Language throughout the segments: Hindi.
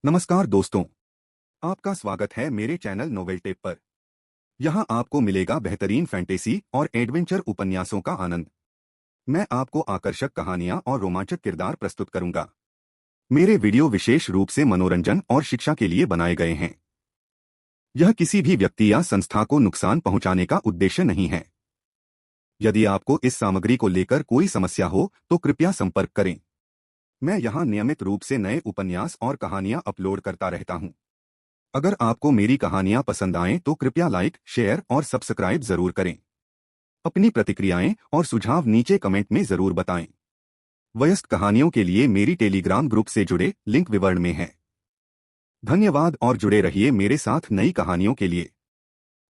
नमस्कार दोस्तों, आपका स्वागत है मेरे चैनल नोवेल टेप पर। यहाँ आपको मिलेगा बेहतरीन फैंटेसी और एडवेंचर उपन्यासों का आनंद। मैं आपको आकर्षक कहानियाँ और रोमांचक किरदार प्रस्तुत करूंगा। मेरे वीडियो विशेष रूप से मनोरंजन और शिक्षा के लिए बनाए गए हैं। यह किसी भी व्यक्ति या संस्था को नुकसान पहुंचाने का उद्देश्य नहीं है। यदि आपको इस सामग्री को लेकर कोई समस्या हो तो कृपया संपर्क करें। मैं यहाँ नियमित रूप से नए उपन्यास और कहानियाँ अपलोड करता रहता हूँ। अगर आपको मेरी कहानियां पसंद आएं तो कृपया लाइक, शेयर और सब्सक्राइब जरूर करें। अपनी प्रतिक्रियाएं और सुझाव नीचे कमेंट में जरूर बताएं। वयस्क कहानियों के लिए मेरी टेलीग्राम ग्रुप से जुड़े, लिंक विवरण में है। धन्यवाद और जुड़े रहिए मेरे साथ नई कहानियों के लिए।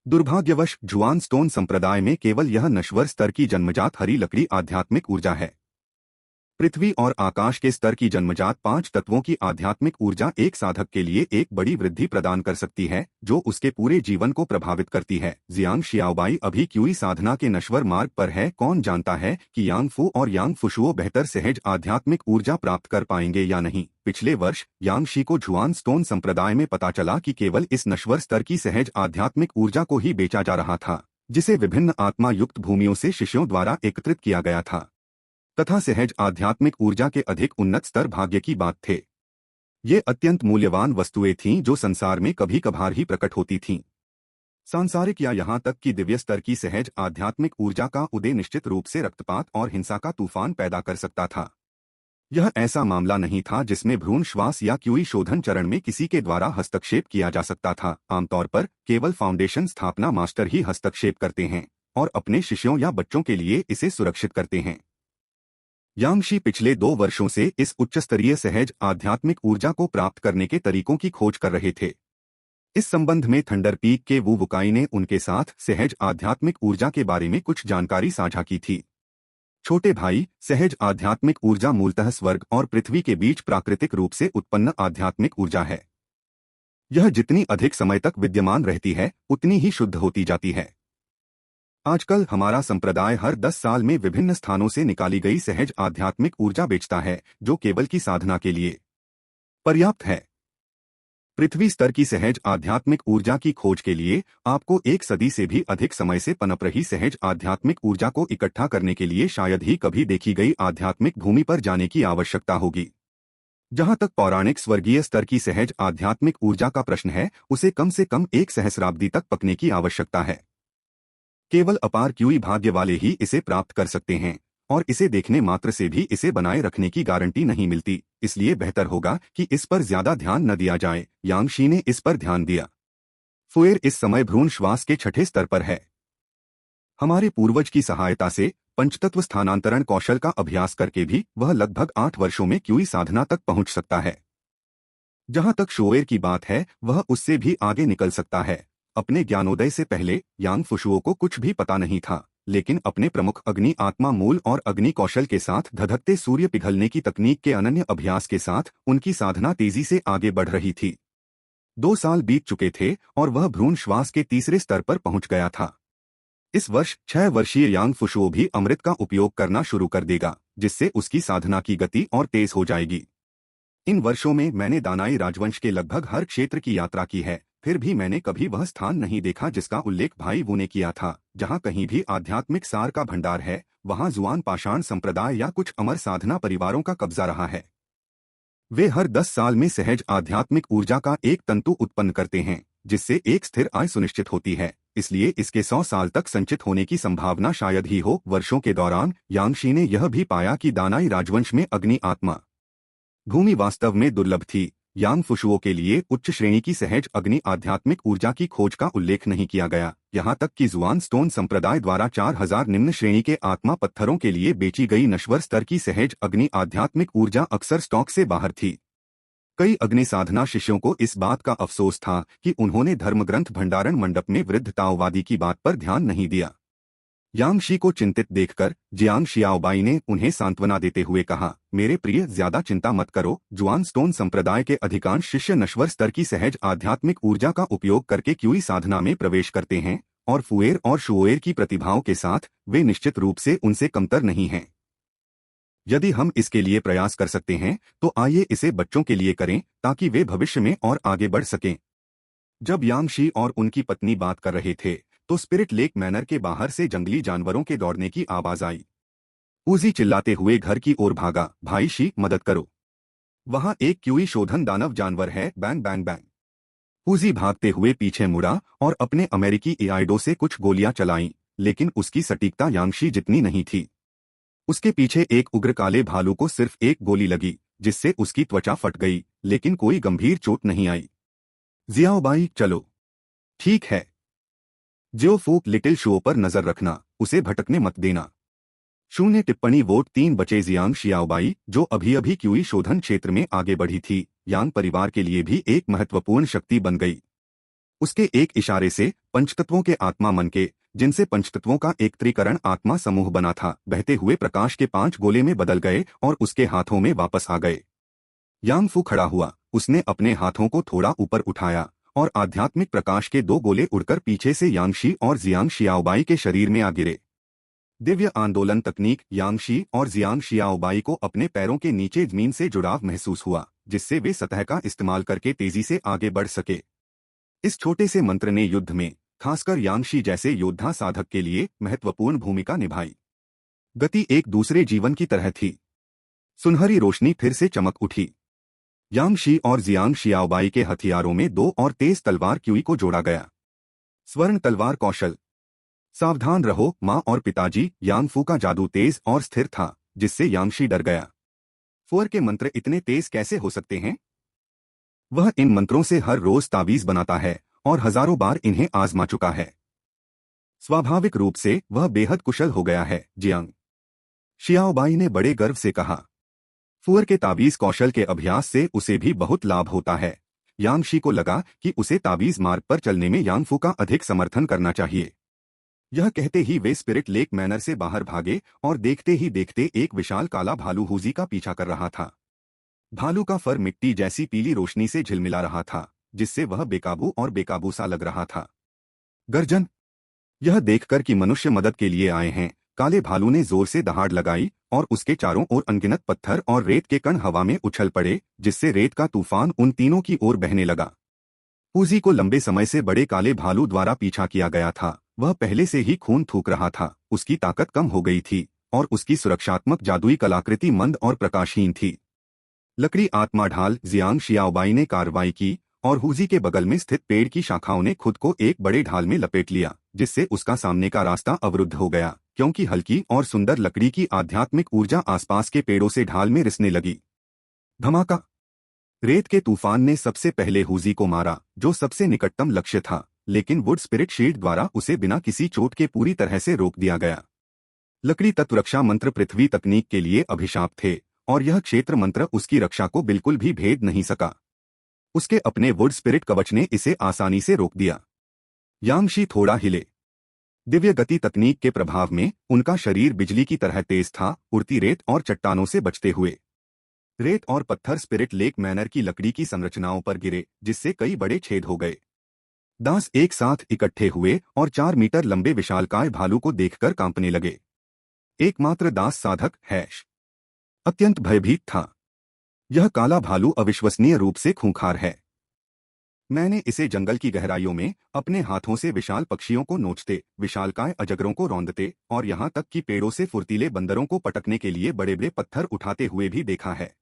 दुर्भाग्यवश जुआन स्टोन संप्रदाय में केवल यह नश्वर स्तर की जन्मजात हरी लकड़ी आध्यात्मिक ऊर्जा है। पृथ्वी और आकाश के स्तर की जन्मजात 5 तत्वों की आध्यात्मिक ऊर्जा एक साधक के लिए एक बड़ी वृद्धि प्रदान कर सकती है, जो उसके पूरे जीवन को प्रभावित करती है। जियांग शियाओबाई अभी क्यूई साधना के नश्वर मार्ग पर है। कौन जानता है कि यांग फू और यांग फुशुओ बेहतर सहज आध्यात्मिक ऊर्जा प्राप्त कर पाएंगे या नहीं। पिछले वर्ष यांग शी को जुआन स्टोन संप्रदाय में पता चला कि केवल इस नश्वर स्तर की सहज आध्यात्मिक ऊर्जा को ही बेचा जा रहा था, जिसे विभिन्न आत्मा युक्त भूमियों से शिष्यों द्वारा एकत्रित किया गया था, तथा सहज आध्यात्मिक ऊर्जा के अधिक उन्नत स्तर भाग्य की बात थे। ये अत्यंत मूल्यवान वस्तुएं थीं जो संसार में कभी कभार ही प्रकट होती थीं। सांसारिक या यहाँ तक कि दिव्य स्तर की सहज आध्यात्मिक ऊर्जा का उदय निश्चित रूप से रक्तपात और हिंसा का तूफान पैदा कर सकता था। यह ऐसा मामला नहीं था जिसमें भ्रूण श्वास या क्यूई शोधन चरण में किसी के द्वारा हस्तक्षेप किया जा सकता था। आमतौर पर केवल फाउंडेशन स्थापना मास्टर ही हस्तक्षेप करते हैं और अपने शिष्यों या बच्चों के लिए इसे सुरक्षित करते हैं। यांग शी पिछले 2 वर्षों से इस उच्चस्तरीय सहज आध्यात्मिक ऊर्जा को प्राप्त करने के तरीकों की खोज कर रहे थे। इस संबंध में थंडर पीक के वू वुकाई ने उनके साथ सहज आध्यात्मिक ऊर्जा के बारे में कुछ जानकारी साझा की थी। छोटे भाई, सहज आध्यात्मिक ऊर्जा मूलतः स्वर्ग और पृथ्वी के बीच प्राकृतिक रूप से उत्पन्न आध्यात्मिक ऊर्जा है। यह जितनी अधिक समय तक विद्यमान रहती है, उतनी ही शुद्ध होती जाती है। आजकल हमारा संप्रदाय हर 10 साल में विभिन्न स्थानों से निकाली गई सहज आध्यात्मिक ऊर्जा बेचता है, जो केवल की साधना के लिए पर्याप्त है। पृथ्वी स्तर की सहज आध्यात्मिक ऊर्जा की खोज के लिए आपको 1 सदी से भी अधिक समय से पनप रही सहज आध्यात्मिक ऊर्जा को इकट्ठा करने के लिए शायद ही कभी देखी गई आध्यात्मिक भूमि पर जाने की आवश्यकता होगी। जहां तक पौराणिक स्वर्गीय स्तर की सहज आध्यात्मिक ऊर्जा का प्रश्न है, उसे कम से कम 1 सहस्राब्दी तक पकने की आवश्यकता है। केवल अपार क्यूई भाग्य वाले ही इसे प्राप्त कर सकते हैं, और इसे देखने मात्र से भी इसे बनाए रखने की गारंटी नहीं मिलती। इसलिए बेहतर होगा कि इस पर ज्यादा ध्यान न दिया जाए। यांग शी ने इस पर ध्यान दिया। फुएर इस समय भ्रूण श्वास के 6ठे स्तर पर है। हमारे पूर्वज की सहायता से पंचतत्व स्थानांतरण कौशल का अभ्यास करके भी वह लगभग 8 वर्षों में क्यूई साधना तक पहुंच सकता है। जहां तक शोएर की बात है, वह उससे भी आगे निकल सकता है। अपने ज्ञानोदय से पहले यांग फुशुओ को कुछ भी पता नहीं था, लेकिन अपने प्रमुख अग्नि आत्मा मूल और अग्नि कौशल के साथ धधकते सूर्य पिघलने की तकनीक के अनन्य अभ्यास के साथ उनकी साधना तेजी से आगे बढ़ रही थी। 2 साल बीत चुके थे और वह भ्रूण श्वास के तीसरे स्तर पर पहुंच गया था। इस वर्ष 6 वर्षीय यांग फुशुओ भी अमृत का उपयोग करना शुरू कर देगा, जिससे उसकी साधना की गति और तेज हो जाएगी। इन वर्षों में मैंने दानाई राजवंश के लगभग हर क्षेत्र की यात्रा की है, फिर भी मैंने कभी वह स्थान नहीं देखा जिसका उल्लेख भाई वू ने किया था। जहां कहीं भी आध्यात्मिक सार का भंडार है, वहां जुआन पाषाण संप्रदाय या कुछ अमर साधना परिवारों का कब्जा रहा है। वे हर 10 साल में सहज आध्यात्मिक ऊर्जा का एक तंतु उत्पन्न करते हैं, जिससे एक स्थिर आय सुनिश्चित होती है। इसलिए इसके 100 साल तक संचित होने की संभावना शायद ही हो। वर्षों के दौरान यांग शी ने यह भी पाया कि दानाई राजवंश में अग्नि आत्मा भूमि वास्तव में दुर्लभ थी। यांग फुशुओ के लिए उच्च श्रेणी की सहज अग्नि आध्यात्मिक ऊर्जा की खोज का उल्लेख नहीं किया गया, यहाँ तक कि जुआन स्टोन संप्रदाय द्वारा 4000 निम्न श्रेणी के आत्मा पत्थरों के लिए बेची गई नश्वर स्तर की सहज अग्नि आध्यात्मिक ऊर्जा अक्सर स्टॉक से बाहर थी। कई अग्नि साधना शिष्यों को इस बात का अफसोस था कि उन्होंने धर्मग्रंथ भंडारण मंडप में वृद्ध ताओवादी की बात पर ध्यान नहीं दिया। यांग शी को चिंतित देखकर जियांग शियाओबाई ने उन्हें सांत्वना देते हुए कहा, मेरे प्रिय, ज्यादा चिंता मत करो। जुआन स्टोन संप्रदाय के अधिकांश शिष्य नश्वर स्तर की सहज आध्यात्मिक ऊर्जा का उपयोग करके क्यूई साधना में प्रवेश करते हैं, और फुएर और शुओएर की प्रतिभाओं के साथ वे निश्चित रूप से उनसे कमतर नहीं हैं। यदि हम इसके लिए प्रयास कर सकते हैं तो आइए इसे बच्चों के लिए करें ताकि वे भविष्य में और आगे बढ़ सकें। जब यांगशी और उनकी पत्नी बात कर रहे थे तो स्पिरिट लेक मैनर के बाहर से जंगली जानवरों के दौड़ने की आवाज आई। उजी चिल्लाते हुए घर की ओर भागा, भाई शी मदद करो, वहां एक क्यूई शोधन दानव जानवर है, बैंग बैंग बैंग। उजी भागते हुए पीछे मुड़ा और अपने अमेरिकी एआईडो से कुछ गोलियां चलाईं, लेकिन उसकी सटीकता यांगशी जितनी नहीं थी। उसके पीछे एक उग्र काले भालू को सिर्फ एक गोली लगी जिससे उसकी त्वचा फट गई, लेकिन कोई गंभीर चोट नहीं आई। जियाओबाई चलो। ठीक है। ज्यो फूक लिटिल शो पर नजर रखना, उसे भटकने मत देना। 0 वोट 3 बचे। जियांग शियाओबाई, जो अभी अभी क्यूई शोधन क्षेत्र में आगे बढ़ी थी, यांग परिवार के लिए भी एक महत्वपूर्ण शक्ति बन गई। उसके एक इशारे से पंचतत्वों के आत्मा मन के, जिनसे पंचतत्वों का एक त्रिकरण आत्मा समूह बना था, बहते हुए प्रकाश के 5 गोले में बदल गए और उसके हाथों में वापस आ गए। यांग फू खड़ा हुआ, उसने अपने हाथों को थोड़ा ऊपर उठाया और आध्यात्मिक प्रकाश के 2 गोले उड़कर पीछे से यांगशी और जियांग शियाओबाई के शरीर में आ गिरे। दिव्य आंदोलन तकनीक। यांगशी और जियांग शियाओबाई को अपने पैरों के नीचे जमीन से जुड़ाव महसूस हुआ, जिससे वे सतह का इस्तेमाल करके तेजी से आगे बढ़ सके। इस छोटे से मंत्र ने युद्ध में, खासकर यांगशी जैसे योद्धा साधक के लिए महत्वपूर्ण भूमिका निभाई। गति एक दूसरे जीवन की तरह थी। सुनहरी रोशनी फिर से चमक उठी। यांगशी और जियांग शियाओबाई के हथियारों में 2 और तेज तलवार क्यूई को जोड़ा गया। स्वर्ण तलवार कौशल। सावधान रहो माँ और पिताजी। यांगफू का जादू तेज और स्थिर था, जिससे यांगशी डर गया। फुअर के मंत्र इतने तेज कैसे हो सकते हैं? वह इन मंत्रों से हर रोज तावीज बनाता है और हजारों बार इन्हें आजमा चुका है। स्वाभाविक रूप से वह बेहद कुशल हो गया है, जियांग शियाओबाई ने बड़े गर्व से कहा। फुअर के ताबीज कौशल के अभ्यास से उसे भी बहुत लाभ होता है। यांगशी को लगा कि उसे ताबीज मार्ग पर चलने में यांगफू का अधिक समर्थन करना चाहिए। यह कहते ही वे स्पिरिट लेक मैनर से बाहर भागे और देखते ही देखते एक विशाल काला भालू हुजी का पीछा कर रहा था। भालू का फर मिट्टी जैसी पीली रोशनी से झिलमिला रहा था, जिससे वह बेकाबू और बेकाबू सा लग रहा था। गर्जन। यह देखकर कि मनुष्य मदद के लिए आए हैं, काले भालू ने जोर से दहाड़ लगाई और उसके चारों ओर अनगिनत पत्थर और रेत के कण हवा में उछल पड़े, जिससे रेत का तूफान उन तीनों की ओर बहने लगा। हुजी को लंबे समय से बड़े काले भालू द्वारा पीछा किया गया था। वह पहले से ही खून थूक रहा था, उसकी ताकत कम हो गई थी और उसकी सुरक्षात्मक जादुई कलाकृति मंद और प्रकाशहीन थी। लकड़ी आत्मा ढाल। जियांग शियाओबाई ने कार्रवाई की और हुजी के बगल में स्थित पेड़ की शाखाओं ने खुद को एक बड़े ढाल में लपेट लिया, जिससे उसका सामने का रास्ता अवरुद्ध हो गया, क्योंकि हल्की और सुंदर लकड़ी की आध्यात्मिक ऊर्जा आसपास के पेड़ों से ढाल में रिसने लगी। धमाका। रेत के तूफान ने सबसे पहले हुजी को मारा, जो सबसे निकटतम लक्ष्य था, लेकिन वुड स्पिरिट शील्ड द्वारा उसे बिना किसी चोट के पूरी तरह से रोक दिया गया। लकड़ी तत्व रक्षा मंत्र पृथ्वी तकनीक के लिए अभिशाप थे और यह क्षेत्र मंत्र उसकी रक्षा को बिल्कुल भी भेद नहीं सका। उसके अपने वुड स्पिरिट कवच ने इसे आसानी से रोक दिया। यांगशी थोड़ा हिले। दिव्य गति तकनीक के प्रभाव में उनका शरीर बिजली की तरह तेज था, उड़ती रेत और चट्टानों से बचते हुए। रेत और पत्थर स्पिरिट लेक मैनर की लकड़ी की संरचनाओं पर गिरे, जिससे कई बड़े छेद हो गए। दास एक साथ इकट्ठे हुए और 4 मीटर लंबे विशालकाय भालू को देखकर कांपने लगे। एकमात्र दास साधक हैश अत्यंत भयभीत था। यह काला भालू अविश्वसनीय रूप से खूंखार है। मैंने इसे जंगल की गहराइयों में अपने हाथों से विशाल पक्षियों को नोचते, विशालकाय अजगरों को रौंदते और यहाँ तक कि पेड़ों से फुर्तीले बंदरों को पटकने के लिए बड़े बड़े पत्थर उठाते हुए भी देखा है।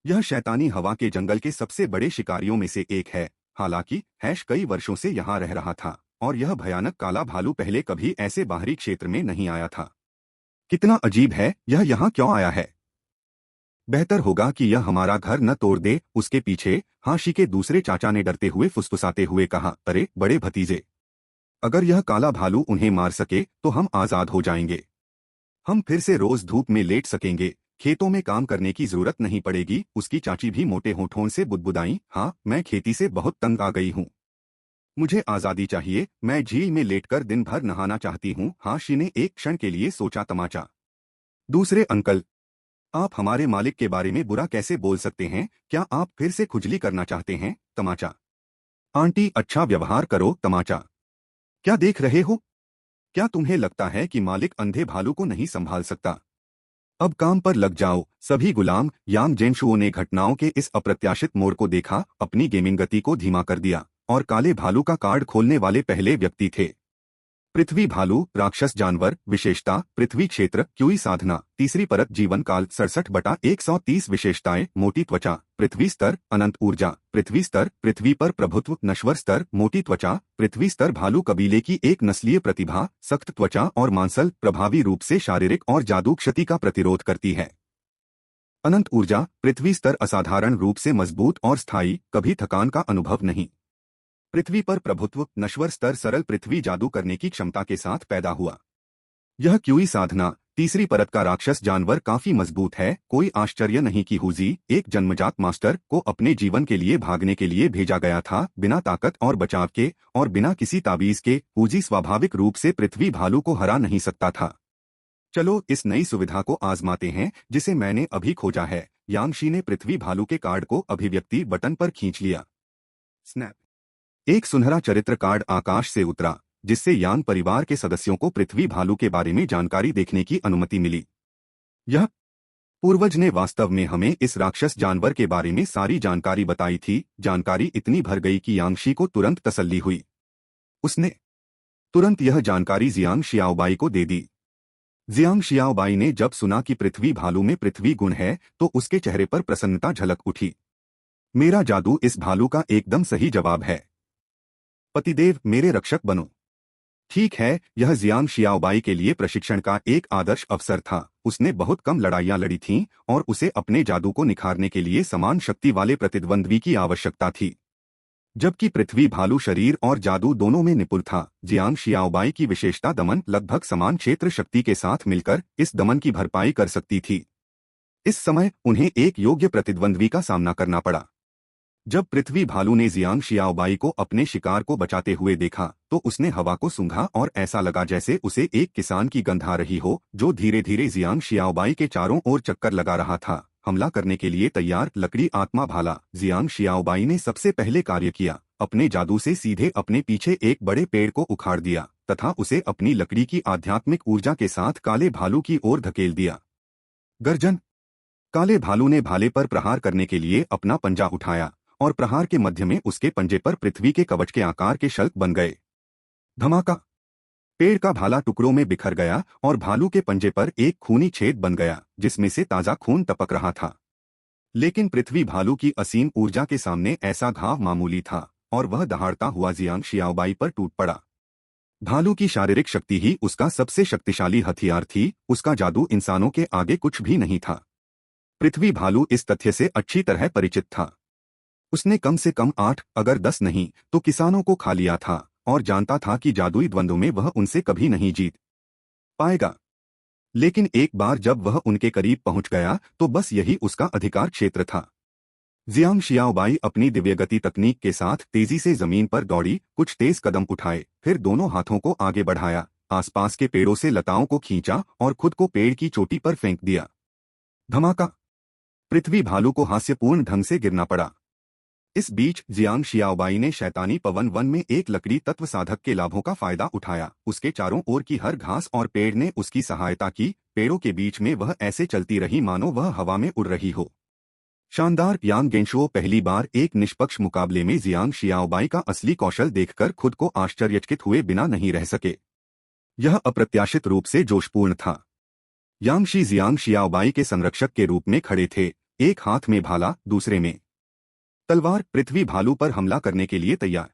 यह शैतानी हवा के जंगल के सबसे बड़े शिकारियों में से एक है। हालांकि हैश कई वर्षों से यहाँ रह रहा था और यह भयानक काला भालू पहले कभी ऐसे बाहरी क्षेत्र में नहीं आया था। कितना अजीब है, यह यहाँ क्यों आया है? बेहतर होगा कि यह हमारा घर न तोड़ दे। उसके पीछे हाशी के दूसरे चाचा ने डरते हुए फुसफुसाते हुए कहा, अरे बड़े भतीजे, अगर यह काला भालू उन्हें मार सके तो हम आजाद हो जाएंगे। हम फिर से रोज धूप में लेट सकेंगे, खेतों में काम करने की जरूरत नहीं पड़ेगी। उसकी चाची भी मोटे होठों से बुदबुदाई, हाँ मैं खेती से बहुत तंग आ गई हूँ, मुझे आजादी चाहिए। मैं झील में लेटकर दिन भर नहाना चाहती हूँ। हाशी ने एक क्षण के लिए सोचा। तमाचा। दूसरे अंकल, आप हमारे मालिक के बारे में बुरा कैसे बोल सकते हैं? क्या आप फिर से खुजली करना चाहते हैं? तमाचा। आंटी अच्छा व्यवहार करो। तमाचा। क्या देख रहे हो? क्या तुम्हें लगता है कि मालिक अंधे भालू को नहीं संभाल सकता? अब काम पर लग जाओ सभी गुलाम। यांग जेनशुओ ने घटनाओं के इस अप्रत्याशित मोड़ को देखा, अपनी गेमिंग गति को धीमा कर दिया और काले भालू का कार्ड खोलने वाले पहले व्यक्ति थे। पृथ्वी भालू राक्षस जानवर विशेषता पृथ्वी क्षेत्र क्यूई साधना तीसरी परत जीवन काल 67/130 विशेषताएं मोटी त्वचा पृथ्वी स्तर अनंत ऊर्जा पृथ्वी स्तर पृथ्वी पर प्रभुत्व नश्वर स्तर मोटी त्वचा पृथ्वी स्तर भालू कबीले की एक नस्लीय प्रतिभा सख्त त्वचा और मांसल प्रभावी रूप से शारीरिक और जादू क्षति का प्रतिरोध करती है। अनंत ऊर्जा पृथ्वी स्तर असाधारण रूप से मजबूत और स्थायी कभी थकान का अनुभव नहीं। पृथ्वी पर प्रभुत्व नश्वर स्तर सरल पृथ्वी जादू करने की क्षमता के साथ पैदा हुआ। यह क्यूई साधना तीसरी परत का राक्षस जानवर काफी मजबूत है। कोई आश्चर्य नहीं कि हुजी एक जन्मजात मास्टर को अपने जीवन के लिए भागने के लिए भेजा गया था। बिना ताकत और बचाव के और बिना किसी ताबीज के हुजी स्वाभाविक रूप से पृथ्वी भालू को हरा नहीं सकता था। चलो इस नई सुविधा को आजमाते हैं जिसे मैंने अभी खोजा है। यांगशी ने पृथ्वी भालू के कार्ड को अभिव्यक्ति बटन पर खींच लिया। स्नैप। एक सुनहरा चरित्र कार्ड आकाश से उतरा जिससे यांग परिवार के सदस्यों को पृथ्वी भालू के बारे में जानकारी देखने की अनुमति मिली। यह पूर्वज ने वास्तव में हमें इस राक्षस जानवर के बारे में सारी जानकारी बताई थी। जानकारी इतनी भर गई कि यांगशी को तुरंत तसल्ली हुई। उसने तुरंत यह जानकारी जियांग शियाओबाई को दे दी। जियांग शियाओबाई ने जब सुना कि पृथ्वी भालू में पृथ्वी गुण है तो उसके चेहरे पर प्रसन्नता झलक उठी। मेरा जादू इस भालू का एकदम सही जवाब है। पतिदेव मेरे रक्षक बनो। ठीक है, यह जियांग शियाओबाई के लिए प्रशिक्षण का एक आदर्श अवसर था। उसने बहुत कम लड़ाइयां लड़ी थीं और उसे अपने जादू को निखारने के लिए समान शक्ति वाले प्रतिद्वंद्वी की आवश्यकता थी। जबकि पृथ्वी भालू शरीर और जादू दोनों में निपुण था, जियांग शियाओबाई की विशेषता दमन लगभग समान क्षेत्र शक्ति के साथ मिलकर इस दमन की भरपाई कर सकती थी। इस समय उन्हें एक योग्य प्रतिद्वंद्वी का सामना करना पड़ा। जब पृथ्वी भालू ने जियांग शियाओबाई को अपने शिकार को बचाते हुए देखा तो उसने हवा को सूंघा और ऐसा लगा जैसे उसे एक किसान की गंध आ रही हो जो धीरे धीरे जियांग शियाओबाई के चारों ओर चक्कर लगा रहा था। हमला करने के लिए तैयार लकड़ी आत्मा भाला। जियांग शियाओबाई ने सबसे पहले कार्य किया, अपने जादू से सीधे अपने पीछे एक बड़े पेड़ को उखाड़ दिया तथा उसे अपनी लकड़ी की आध्यात्मिक ऊर्जा के साथ काले भालू की ओर धकेल दिया। गर्जन। काले भालू ने भाले पर प्रहार करने के लिए अपना पंजा उठाया और प्रहार के मध्य में उसके पंजे पर पृथ्वी के कवच के आकार के शल्क बन गए। धमाका। पेड़ का भाला टुकड़ों में बिखर गया और भालू के पंजे पर एक खूनी छेद बन गया जिसमें से ताजा खून टपक रहा था। लेकिन पृथ्वी भालू की असीम ऊर्जा के सामने ऐसा घाव मामूली था और वह दहाड़ता हुआ जियांग शियाओबाई पर टूट पड़ा। भालू की शारीरिक शक्ति ही उसका सबसे शक्तिशाली हथियार थी, उसका जादू इंसानों के आगे कुछ भी नहीं था। पृथ्वी भालू इस तथ्य से अच्छी तरह परिचित था। उसने कम से कम 8 अगर 10 नहीं तो किसानों को खा लिया था और जानता था कि जादुई द्वंद्व में वह उनसे कभी नहीं जीत पाएगा। लेकिन एक बार जब वह उनके करीब पहुंच गया तो बस यही उसका अधिकार क्षेत्र था। जियांग शियाओबाई अपनी दिव्यगति तकनीक के साथ तेजी से जमीन पर दौड़ी, कुछ तेज कदम उठाए, फिर दोनों हाथों को आगे बढ़ाया, आसपास के पेड़ों से लताओं को खींचा और खुद को पेड़ की चोटी पर फेंक दिया। धमाका। पृथ्वी भालू को हास्यपूर्ण ढंग से गिरना पड़ा। इस बीच जियांग शियाओबाई ने शैतानी पवन वन में एक लकड़ी तत्व साधक के लाभों का फायदा उठाया। उसके चारों ओर की हर घास और पेड़ ने उसकी सहायता की। पेड़ों के बीच में वह ऐसे चलती रही मानो वह हवा में उड़ रही हो। शानदार। यांग गेंशुओ पहली बार एक निष्पक्ष मुकाबले में जियांग शियाओबाई का असली कौशल देखकर खुद को आश्चर्यचकित हुए बिना नहीं रह सके। यह अप्रत्याशित रूप से जोशपूर्ण था। यांगशी जियांग शियाओबाई के संरक्षक के रूप में खड़े थे, एक हाथ में भाला, दूसरे में तलवार, पृथ्वी भालू पर हमला करने के लिए तैयार।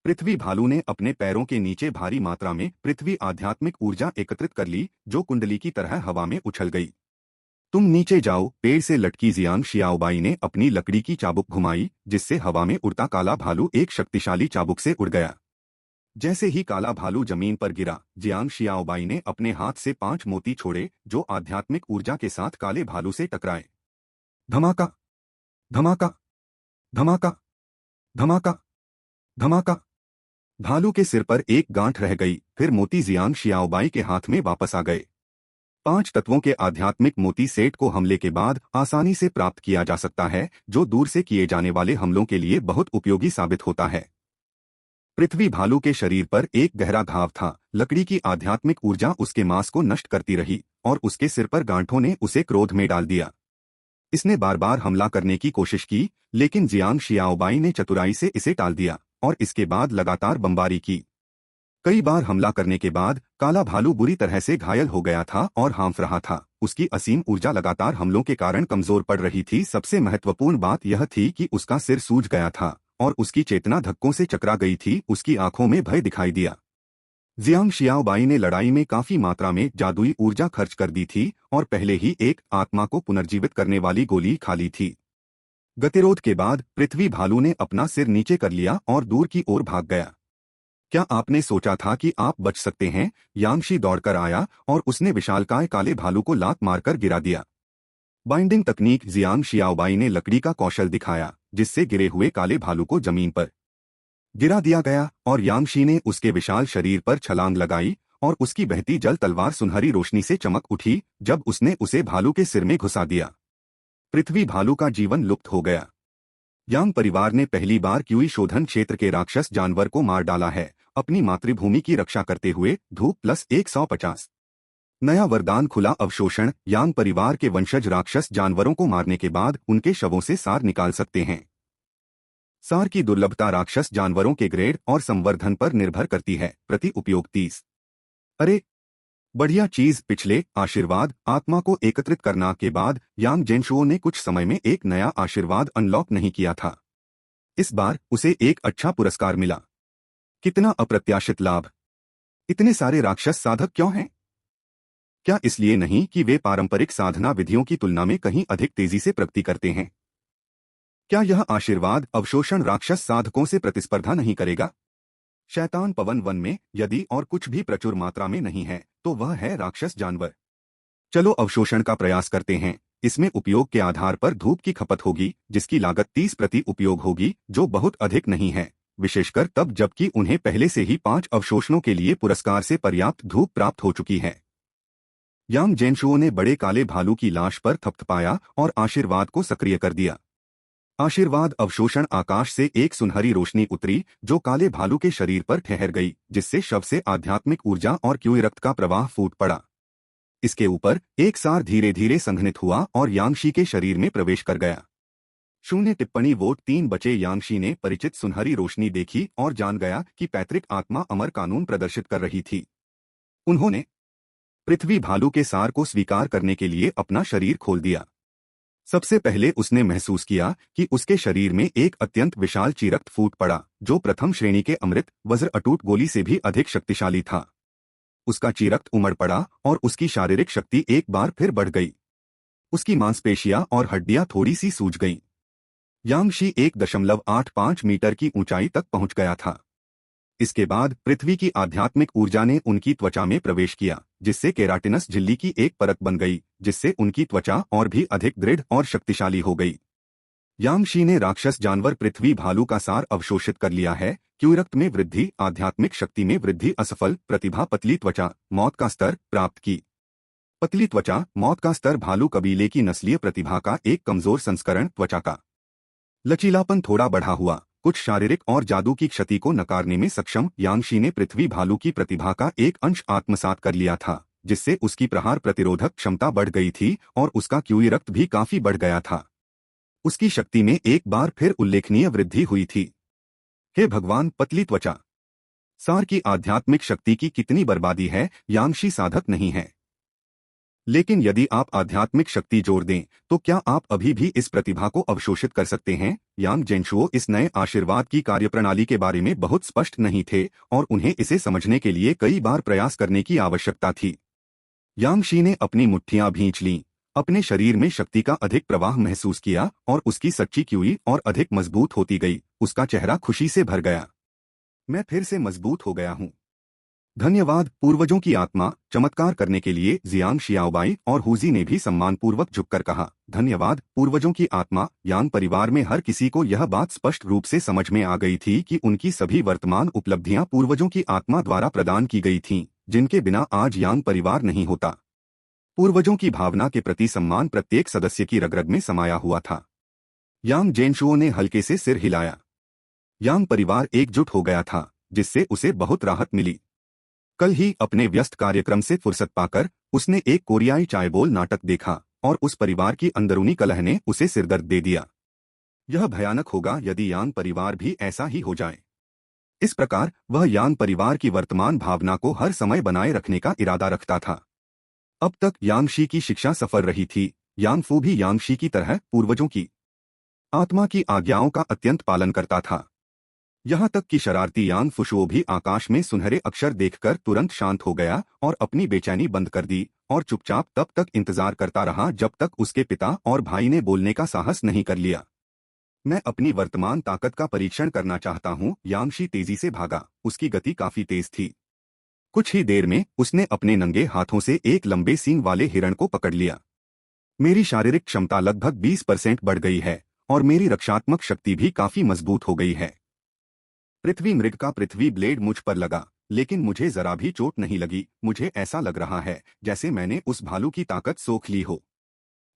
पृथ्वी भालू ने अपने पैरों के नीचे भारी मात्रा में पृथ्वी आध्यात्मिक ऊर्जा एकत्रित कर ली जो कुंडली की तरह हवा में उछल गई। तुम नीचे जाओ। पेड़ से लटकी जियांग शियाओबाई ने अपनी लकड़ी की चाबुक घुमाई जिससे हवा में उड़ता काला भालू एक शक्तिशाली चाबुक से उड़ गया। जैसे ही काला भालू जमीन पर गिरा, जियांग शियाओबाई ने अपने हाथ से 5 मोती छोड़े जो आध्यात्मिक ऊर्जा के साथ काले भालू से टकराए। धमाका। धमाका। धमाका। धमाका। धमाका। भालू के सिर पर एक गांठ रह गई, फिर मोती जियांग शियाओबाई के हाथ में वापस आ गए। 5 तत्वों के आध्यात्मिक मोती सेट को हमले के बाद आसानी से प्राप्त किया जा सकता है जो दूर से किए जाने वाले हमलों के लिए बहुत उपयोगी साबित होता है। पृथ्वी भालू के शरीर पर एक गहरा घाव था। लकड़ी की आध्यात्मिक ऊर्जा उसके मांस को नष्ट करती रही, और उसके सिर पर गांठों ने उसे क्रोध में डाल दिया। इसने बार बार हमला करने की कोशिश की, लेकिन जियांग शियाओबाई ने चतुराई से इसे टाल दिया और इसके बाद लगातार बमबारी की। कई बार हमला करने के बाद काला भालू बुरी तरह से घायल हो गया था और हाँफ रहा था। उसकी असीम ऊर्जा लगातार हमलों के कारण कमजोर पड़ रही थी। सबसे महत्वपूर्ण बात यह थी कि उसका सिर सूज गया था और उसकी चेतना धक्कों से चकरा गई थी। उसकी आंखों में भय दिखाई दिया। जियांग शियाओबाई ने लड़ाई में काफी मात्रा में जादुई ऊर्जा खर्च कर दी थी और पहले ही एक आत्मा को पुनर्जीवित करने वाली गोली खा ली थी। गतिरोध के बाद पृथ्वी भालू ने अपना सिर नीचे कर लिया और दूर की ओर भाग गया। क्या आपने सोचा था कि आप बच सकते हैं? यांगशी दौड़कर आया और उसने विशालकाय काले भालू को लात मारकर गिरा दिया। बाइंडिंग तकनीक। जियांग शियाओबाई ने लकड़ी का कौशल दिखाया, जिससे गिरे हुए काले भालू को जमीन पर गिरा दिया गया और यांगशी ने उसके विशाल शरीर पर छलांग लगाई और उसकी बहती जल तलवार सुनहरी रोशनी से चमक उठी जब उसने उसे भालू के सिर में घुसा दिया। पृथ्वी भालू का जीवन लुप्त हो गया। यांग परिवार ने पहली बार क्यूई शोधन क्षेत्र के राक्षस जानवर को मार डाला है, अपनी मातृभूमि की रक्षा करते हुए। धूप +150 नया वरदान खुला अवशोषण। यांग परिवार के वंशज राक्षस जानवरों को मारने के बाद उनके शवों से सार निकाल सकते हैं। सार की दुर्लभता राक्षस जानवरों के ग्रेड और संवर्धन पर निर्भर करती है। प्रति उपयोग 30। अरे बढ़िया चीज। पिछले आशीर्वाद आत्मा को एकत्रित करना के बाद यांग जेनशुओ ने कुछ समय में एक नया आशीर्वाद अनलॉक नहीं किया था। इस बार उसे एक अच्छा पुरस्कार मिला। कितना अप्रत्याशित लाभ! इतने सारे राक्षस साधक क्यों हैं? क्या इसलिए नहीं कि वे पारंपरिक साधना विधियों की तुलना में कहीं अधिक तेजी से प्रगति करते हैं? क्या यह आशीर्वाद अवशोषण राक्षस साधकों से प्रतिस्पर्धा नहीं करेगा? शैतान पवन वन में यदि और कुछ भी प्रचुर मात्रा में नहीं है तो वह है राक्षस जानवर। चलो अवशोषण का प्रयास करते हैं। इसमें उपयोग के आधार पर धूप की खपत होगी, जिसकी लागत 30 प्रति उपयोग होगी, जो बहुत अधिक नहीं है, विशेषकर तब जबकि उन्हें पहले से ही 5 अवशोषणों के लिए पुरस्कार से पर्याप्त धूप प्राप्त हो चुकी है। यांग जेनशुओ ने बड़े काले भालू की लाश पर थपथपाया और आशीर्वाद को सक्रिय कर दिया। आशीर्वाद अवशोषण। आकाश से एक सुनहरी रोशनी उतरी जो काले भालू के शरीर पर ठहर गई, जिससे शव से आध्यात्मिक ऊर्जा और क्यूई रक्त का प्रवाह फूट पड़ा। इसके ऊपर एक सार धीरे धीरे संघनित हुआ और यांगशी के शरीर में प्रवेश कर गया। 0 वोट 3 बचे। यांगशी ने परिचित सुनहरी रोशनी देखी और जान गया कि पैतृक आत्मा अमर कानून प्रदर्शित कर रही थी। उन्होंने पृथ्वी भालू के सार को स्वीकार करने के लिए अपना शरीर खोल दिया। सबसे पहले उसने महसूस किया कि उसके शरीर में एक अत्यंत विशाल चीरक्त फूट पड़ा, जो प्रथम श्रेणी के अमृत वज्र अटूट गोली से भी अधिक शक्तिशाली था। उसका चीरक्त उमड़ पड़ा और उसकी शारीरिक शक्ति एक बार फिर बढ़ गई। उसकी मांसपेशियां और हड्डियां थोड़ी सी सूज गईं। यांगशी 1.85 मीटर की ऊंचाई तक पहुंच गया था। इसके बाद पृथ्वी की आध्यात्मिक ऊर्जा ने उनकी त्वचा में प्रवेश किया, जिससे केराटिनस झिल्ली की एक परत बन गई, जिससे उनकी त्वचा और भी अधिक दृढ़ और शक्तिशाली हो गई। यांगशी ने राक्षस जानवर पृथ्वी भालू का सार अवशोषित कर लिया है। क्यूई रक्त में वृद्धि, आध्यात्मिक शक्ति में वृद्धि, असफल प्रतिभा, पतली त्वचा, मौत का स्तर प्राप्त की। पतली त्वचा, मौत का स्तर। भालू कबीले की नस्लीय प्रतिभा का एक कमजोर संस्करण। त्वचा का लचीलापन थोड़ा बढ़ा हुआ, कुछ शारीरिक और जादू की क्षति को नकारने में सक्षम। यांगशी ने पृथ्वी भालू की प्रतिभा का एक अंश आत्मसात कर लिया था, जिससे उसकी प्रहार प्रतिरोधक क्षमता बढ़ गई थी और उसका क्यूई रक्त भी काफी बढ़ गया था। उसकी शक्ति में एक बार फिर उल्लेखनीय वृद्धि हुई थी। हे भगवान! पतली त्वचा, सार की आध्यात्मिक शक्ति की कितनी बर्बादी है! यांगशी साधक नहीं है, लेकिन यदि आप आध्यात्मिक शक्ति जोड़ दें तो क्या आप अभी भी इस प्रतिभा को अवशोषित कर सकते हैं? यांग जेनशुओ इस नए आशीर्वाद की कार्यप्रणाली के बारे में बहुत स्पष्ट नहीं थे और उन्हें इसे समझने के लिए कई बार प्रयास करने की आवश्यकता थी। यांगशी ने अपनी मुट्ठियां भींच लीं, अपने शरीर में शक्ति का अधिक प्रवाह महसूस किया और उसकी सच्ची क्यूई और अधिक मजबूत होती गई। उसका चेहरा खुशी से भर गया। मैं फिर से मजबूत हो गया हूँ। धन्यवाद पूर्वजों की आत्मा। चमत्कार करने के लिए जियांग शियाओबाई और हुजी ने भी सम्मानपूर्वक झुककर कहा, धन्यवाद पूर्वजों की आत्मा। यांग परिवार में हर किसी को यह बात स्पष्ट रूप से समझ में आ गई थी कि उनकी सभी वर्तमान उपलब्धियां पूर्वजों की आत्मा द्वारा प्रदान की गई थीं, जिनके बिना आज यांग परिवार नहीं होता। पूर्वजों की भावना के प्रति सम्मान प्रत्येक सदस्य की रग-रग में समाया हुआ था। यांग जेनशुओ ने हल्के से सिर हिलाया। यांग परिवार एकजुट हो गया था, जिससे उसे बहुत राहत मिली। कल ही अपने व्यस्त कार्यक्रम से फुर्सत पाकर उसने एक कोरियाई चायबोल नाटक देखा और उस परिवार की अंदरूनी कलह ने उसे सिरदर्द दे दिया। यह भयानक होगा यदि यांग परिवार भी ऐसा ही हो जाए। इस प्रकार वह यांग परिवार की वर्तमान भावना को हर समय बनाए रखने का इरादा रखता था। अब तक यांगशी की शिक्षा सफल रही थी। यांगफू भी यांगशी की तरह पूर्वजों की आत्मा की आज्ञाओं का अत्यंत पालन करता था। यहाँ तक कि शरारती यांग फुशुओ भी आकाश में सुनहरे अक्षर देखकर तुरंत शांत हो गया और अपनी बेचैनी बंद कर दी और चुपचाप तब तक इंतजार करता रहा जब तक उसके पिता और भाई ने बोलने का साहस नहीं कर लिया। मैं अपनी वर्तमान ताकत का परीक्षण करना चाहता हूँ। यांगशी तेजी से भागा। उसकी गति काफी तेज थी। कुछ ही देर में उसने अपने नंगे हाथों से एक लंबे सींग वाले हिरण को पकड़ लिया। मेरी शारीरिक क्षमता लगभग 20% बढ़ गई है और मेरी रक्षात्मक शक्ति भी काफी मजबूत हो गई है। पृथ्वी मृग का पृथ्वी ब्लेड मुझ पर लगा, लेकिन मुझे जरा भी चोट नहीं लगी। मुझे ऐसा लग रहा है जैसे मैंने उस भालू की ताकत सोख ली हो।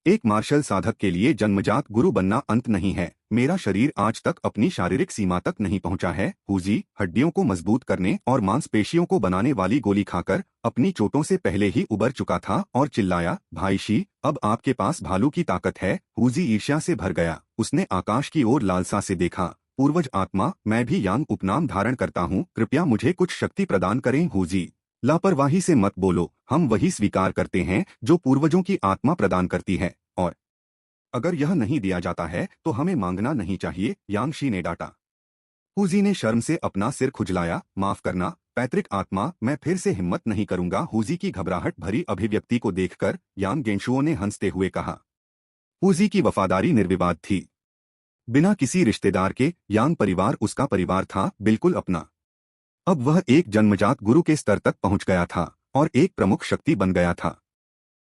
एक मार्शल साधक के लिए जन्मजात गुरु बनना अंत नहीं है। मेरा शरीर आज तक अपनी शारीरिक सीमा तक नहीं पहुंचा है। हुजी हड्डियों को मजबूत करने और मांसपेशियों को बनाने वाली गोली खाकर अपनी चोटों से पहले ही उबर चुका था और चिल्लाया, भाई शी, अब आपके पास भालू की ताकत है। हुजी ईर्ष्या से भर गया। उसने आकाश की ओर लालसा से देखा। पूर्वज आत्मा, मैं भी यांग उपनाम धारण करता हूँ। कृपया मुझे कुछ शक्ति प्रदान करें। हुजी, लापरवाही से मत बोलो। हम वही स्वीकार करते हैं जो पूर्वजों की आत्मा प्रदान करती है, और अगर यह नहीं दिया जाता है तो हमें मांगना नहीं चाहिए। यांगशी ने डांटा। हुजी ने शर्म से अपना सिर खुजलाया। माफ करना पैतृक आत्मा, मैं फिर से हिम्मत नहीं करूंगा। हुजी की घबराहट भरी अभिव्यक्ति को देखकर यांग गेंशुओ ने हंसते हुए कहा। हुजी की वफादारी निर्विवाद थी। बिना किसी रिश्तेदार के यांग परिवार उसका परिवार था, बिल्कुल अपना। अब वह एक जन्मजात गुरु के स्तर तक पहुंच गया था और एक प्रमुख शक्ति बन गया था।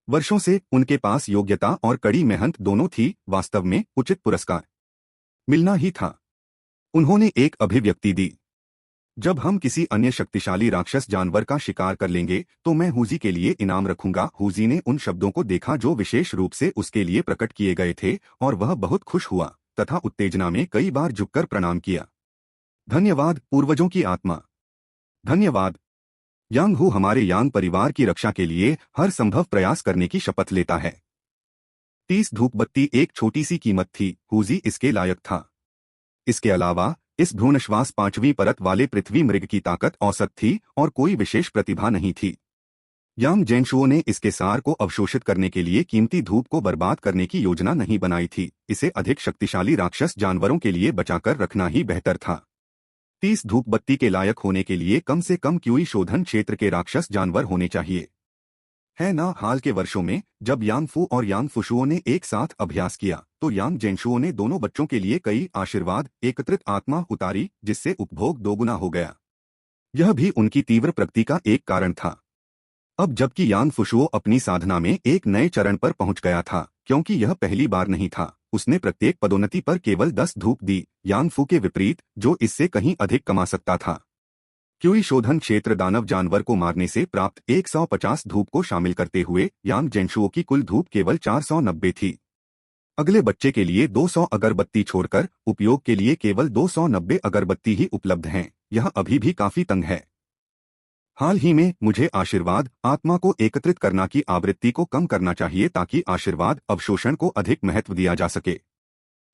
वर्षों से उनके पास योग्यता और कड़ी मेहनत दोनों थी। वास्तव में उचित पुरस्कार मिलना ही था। उन्होंने एक अभिव्यक्ति दी, जब हम किसी अन्य शक्तिशाली राक्षस जानवर का शिकार कर लेंगे तो मैं हुजी के लिए इनाम रखूंगा। हुजी ने उन शब्दों को देखा जो विशेष रूप से उसके लिए प्रकट किए गए थे और वह बहुत खुश हुआ तथा उत्तेजना में कई बार झुककर प्रणाम किया। धन्यवाद पूर्वजों की आत्मा, धन्यवाद। यांग हु हमारे यांग परिवार की रक्षा के लिए हर संभव प्रयास करने की शपथ लेता है। 30 धूपबत्ती एक छोटी सी कीमत थी। हुजी इसके लायक था। इसके अलावा इस भ्रूणश्वास 5वीं परत वाले पृथ्वी मृग की ताकत औसत थी और कोई विशेष प्रतिभा नहीं थी। यांग जेंशुओ ने इसके सार को अवशोषित करने के लिए कीमती धूप को बर्बाद करने की योजना नहीं बनाई थी। इसे अधिक शक्तिशाली राक्षस जानवरों के लिए बचाकर रखना ही बेहतर था। 30 धूपबत्ती के लायक होने के लिए कम से कम क्यूई शोधन क्षेत्र के राक्षस जानवर होने चाहिए, है ना। हाल के वर्षों में जब यांगफू और यांग फुशुओ ने एक साथ अभ्यास किया तो यांग जेंशुओ ने दोनों बच्चों के लिए कई आशीर्वाद एकत्रित आत्मा उतारी, जिससे उपभोग दोगुना हो गया। यह भी उनकी तीव्र प्रगति का एक कारण था। अब जबकि यांग फुशुओ अपनी साधना में एक नए चरण पर पहुंच गया था, क्योंकि यह पहली बार नहीं था, उसने प्रत्येक पदोन्नति पर केवल 10 धूप दी, यांगफू के विपरीत जो इससे कहीं अधिक कमा सकता था। क्यूई शोधन क्षेत्र दानव जानवर को मारने से प्राप्त 150 धूप को शामिल करते हुए यांग जेंशुओ की कुल धूप केवल 490 थी। अगले बच्चे के लिए 200 अगरबत्ती छोड़कर उपयोग के लिए केवल 290 अगरबत्ती ही उपलब्ध हैं। यह अभी भी काफी तंग है। हाल ही में मुझे आशीर्वाद आत्मा को एकत्रित करना की आवृत्ति को कम करना चाहिए ताकि आशीर्वाद अवशोषण को अधिक महत्व दिया जा सके।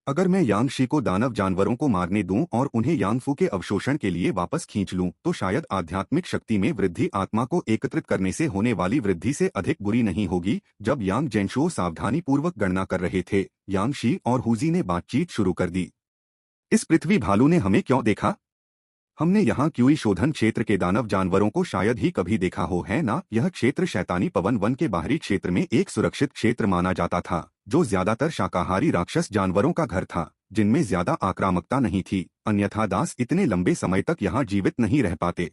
अगर मैं यांगशी को दानव जानवरों को मारने दूं और उन्हें यांगफू के अवशोषण के लिए वापस खींच लूं तो शायद आध्यात्मिक शक्ति में वृद्धि आत्मा को एकत्रित करने से होने वाली वृद्धि से अधिक बुरी नहीं होगी। जब यांग जेंशुओ सावधानीपूर्वक गणना कर रहे थे, यांगशी और हुजी ने बातचीत शुरू कर दी। इस पृथ्वी भालू ने हमें क्यों देखा? हमने यहाँ क्यूई शोधन क्षेत्र के दानव जानवरों को शायद ही कभी देखा हो, है ना। यह क्षेत्र शैतानी पवन वन के बाहरी क्षेत्र में एक सुरक्षित क्षेत्र माना जाता था, जो ज्यादातर शाकाहारी राक्षस जानवरों का घर था, जिनमें ज्यादा आक्रामकता नहीं थी। अन्यथा दास इतने लंबे समय तक यहाँ जीवित नहीं रह पाते।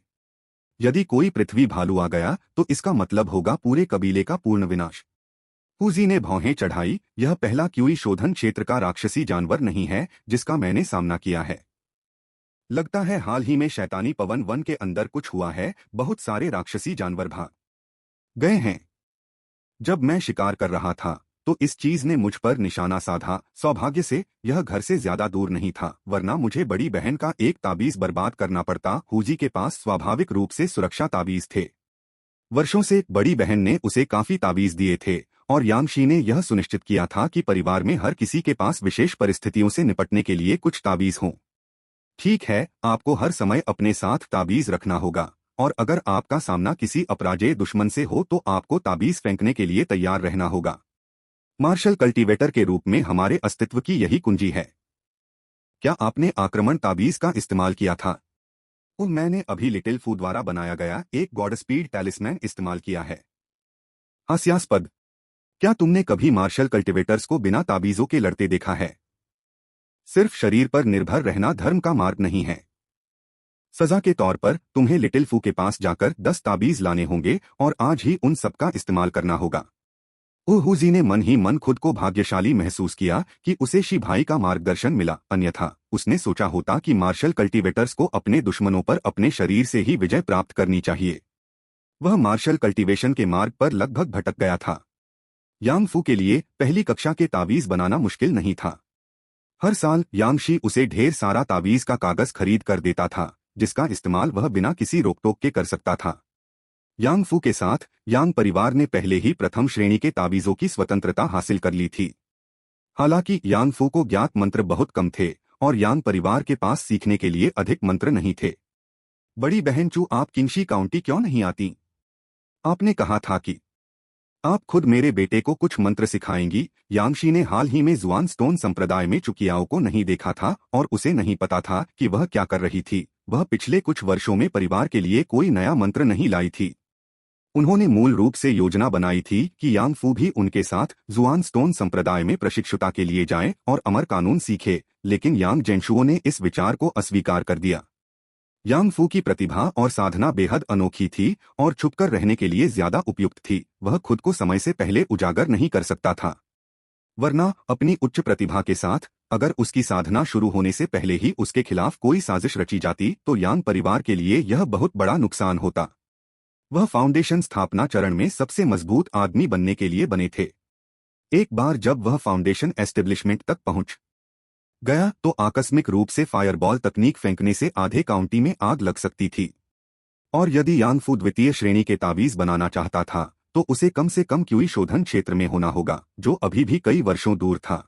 यदि कोई पृथ्वी भालू आ गया तो इसका मतलब होगा पूरे कबीले का पूर्ण विनाश। हुजी ने भौहें चढ़ाई। यह पहला क्यूई शोधन क्षेत्र का राक्षसी जानवर नहीं है जिसका मैंने सामना किया है। लगता है हाल ही में शैतानी पवन वन के अंदर कुछ हुआ है। बहुत सारे राक्षसी जानवर भाग गए हैं। जब मैं शिकार कर रहा था तो इस चीज ने मुझ पर निशाना साधा। सौभाग्य से यह घर से ज्यादा दूर नहीं था, वरना मुझे बड़ी बहन का एक ताबीज बर्बाद करना पड़ता। हुजी के पास स्वाभाविक रूप से सुरक्षा ताबीज थे। वर्षों से बड़ी बहन ने उसे काफी ताबीज दिए थे और यांगशी ने यह सुनिश्चित किया था कि परिवार में हर किसी के पास विशेष परिस्थितियों से निपटने के लिए कुछ ताबीज हों। ठीक है, आपको हर समय अपने साथ ताबीज रखना होगा और अगर आपका सामना किसी अपराजेय दुश्मन से हो तो आपको ताबीज फेंकने के लिए तैयार रहना होगा। मार्शल कल्टीवेटर के रूप में हमारे अस्तित्व की यही कुंजी है। क्या आपने आक्रमण ताबीज का इस्तेमाल किया था? मैंने अभी लिटिल फू द्वारा बनाया गया एक गॉडस्पीड टैलिस्मैन इस्तेमाल किया है। हास्यास्पद। क्या तुमने कभी मार्शल कल्टीवेटर्स को बिना ताबीजों के लड़ते देखा है? सिर्फ शरीर पर निर्भर रहना धर्म का मार्ग नहीं है। सजा के तौर पर तुम्हें लिटिल फू के पास जाकर 10 ताबीज लाने होंगे और आज ही उन सबका इस्तेमाल करना होगा। ओहुजी ने मन ही मन खुद को भाग्यशाली महसूस किया कि उसे शी भाई का मार्गदर्शन मिला, अन्यथा उसने सोचा होता कि मार्शल कल्टीवेटर्स को अपने दुश्मनों पर अपने शरीर से ही विजय प्राप्त करनी चाहिए। वह मार्शल कल्टीवेशन के मार्ग पर लगभग भटक गया था। यांग फू के लिए पहली कक्षा के ताबीज बनाना मुश्किल नहीं था। हर साल यांगशी उसे ढेर सारा ताबीज का कागज खरीद कर देता था, जिसका इस्तेमाल वह बिना किसी रोकटोक के कर सकता था। यांग फू के साथ यांग परिवार ने पहले ही प्रथम श्रेणी के ताबीजों की स्वतंत्रता हासिल कर ली थी। हालांकि यांग फू को ज्ञात मंत्र बहुत कम थे और यांग परिवार के पास सीखने के लिए अधिक मंत्र नहीं थे। बड़ी बहन चू, आप किंशी काउंटी क्यों नहीं आती? आपने कहा था कि आप खुद मेरे बेटे को कुछ मंत्र सिखाएंगी। यांगशी ने हाल ही में जुआन स्टोन संप्रदाय में चुकियाओं को नहीं देखा था और उसे नहीं पता था कि वह क्या कर रही थी। वह पिछले कुछ वर्षों में परिवार के लिए कोई नया मंत्र नहीं लाई थी। उन्होंने मूल रूप से योजना बनाई थी कि यांग फू भी उनके साथ जुआन स्टोन संप्रदाय में प्रशिक्षुता के लिए जाएं और अमर कानून सीखे, लेकिन यांग जेंशुओ ने इस विचार को अस्वीकार कर दिया। यांग फू की प्रतिभा और साधना बेहद अनोखी थी और छुपकर रहने के लिए ज्यादा उपयुक्त थी। वह खुद को समय से पहले उजागर नहीं कर सकता था, वरना अपनी उच्च प्रतिभा के साथ अगर उसकी साधना शुरू होने से पहले ही उसके खिलाफ कोई साजिश रची जाती तो यांग परिवार के लिए यह बहुत बड़ा नुकसान होता। वह फाउंडेशन स्थापना चरण में सबसे मजबूत आदमी बनने के लिए बने थे। एक बार जब वह फाउंडेशन एस्टेब्लिशमेंट तक पहुंच गया तो आकस्मिक रूप से फायरबॉल तकनीक फेंकने से आधे काउंटी में आग लग सकती थी। और यदि यांग फू द्वितीय श्रेणी के ताबीज बनाना चाहता था तो उसे कम से कम क्यूई शोधन क्षेत्र में होना होगा, जो अभी भी कई वर्षों दूर था।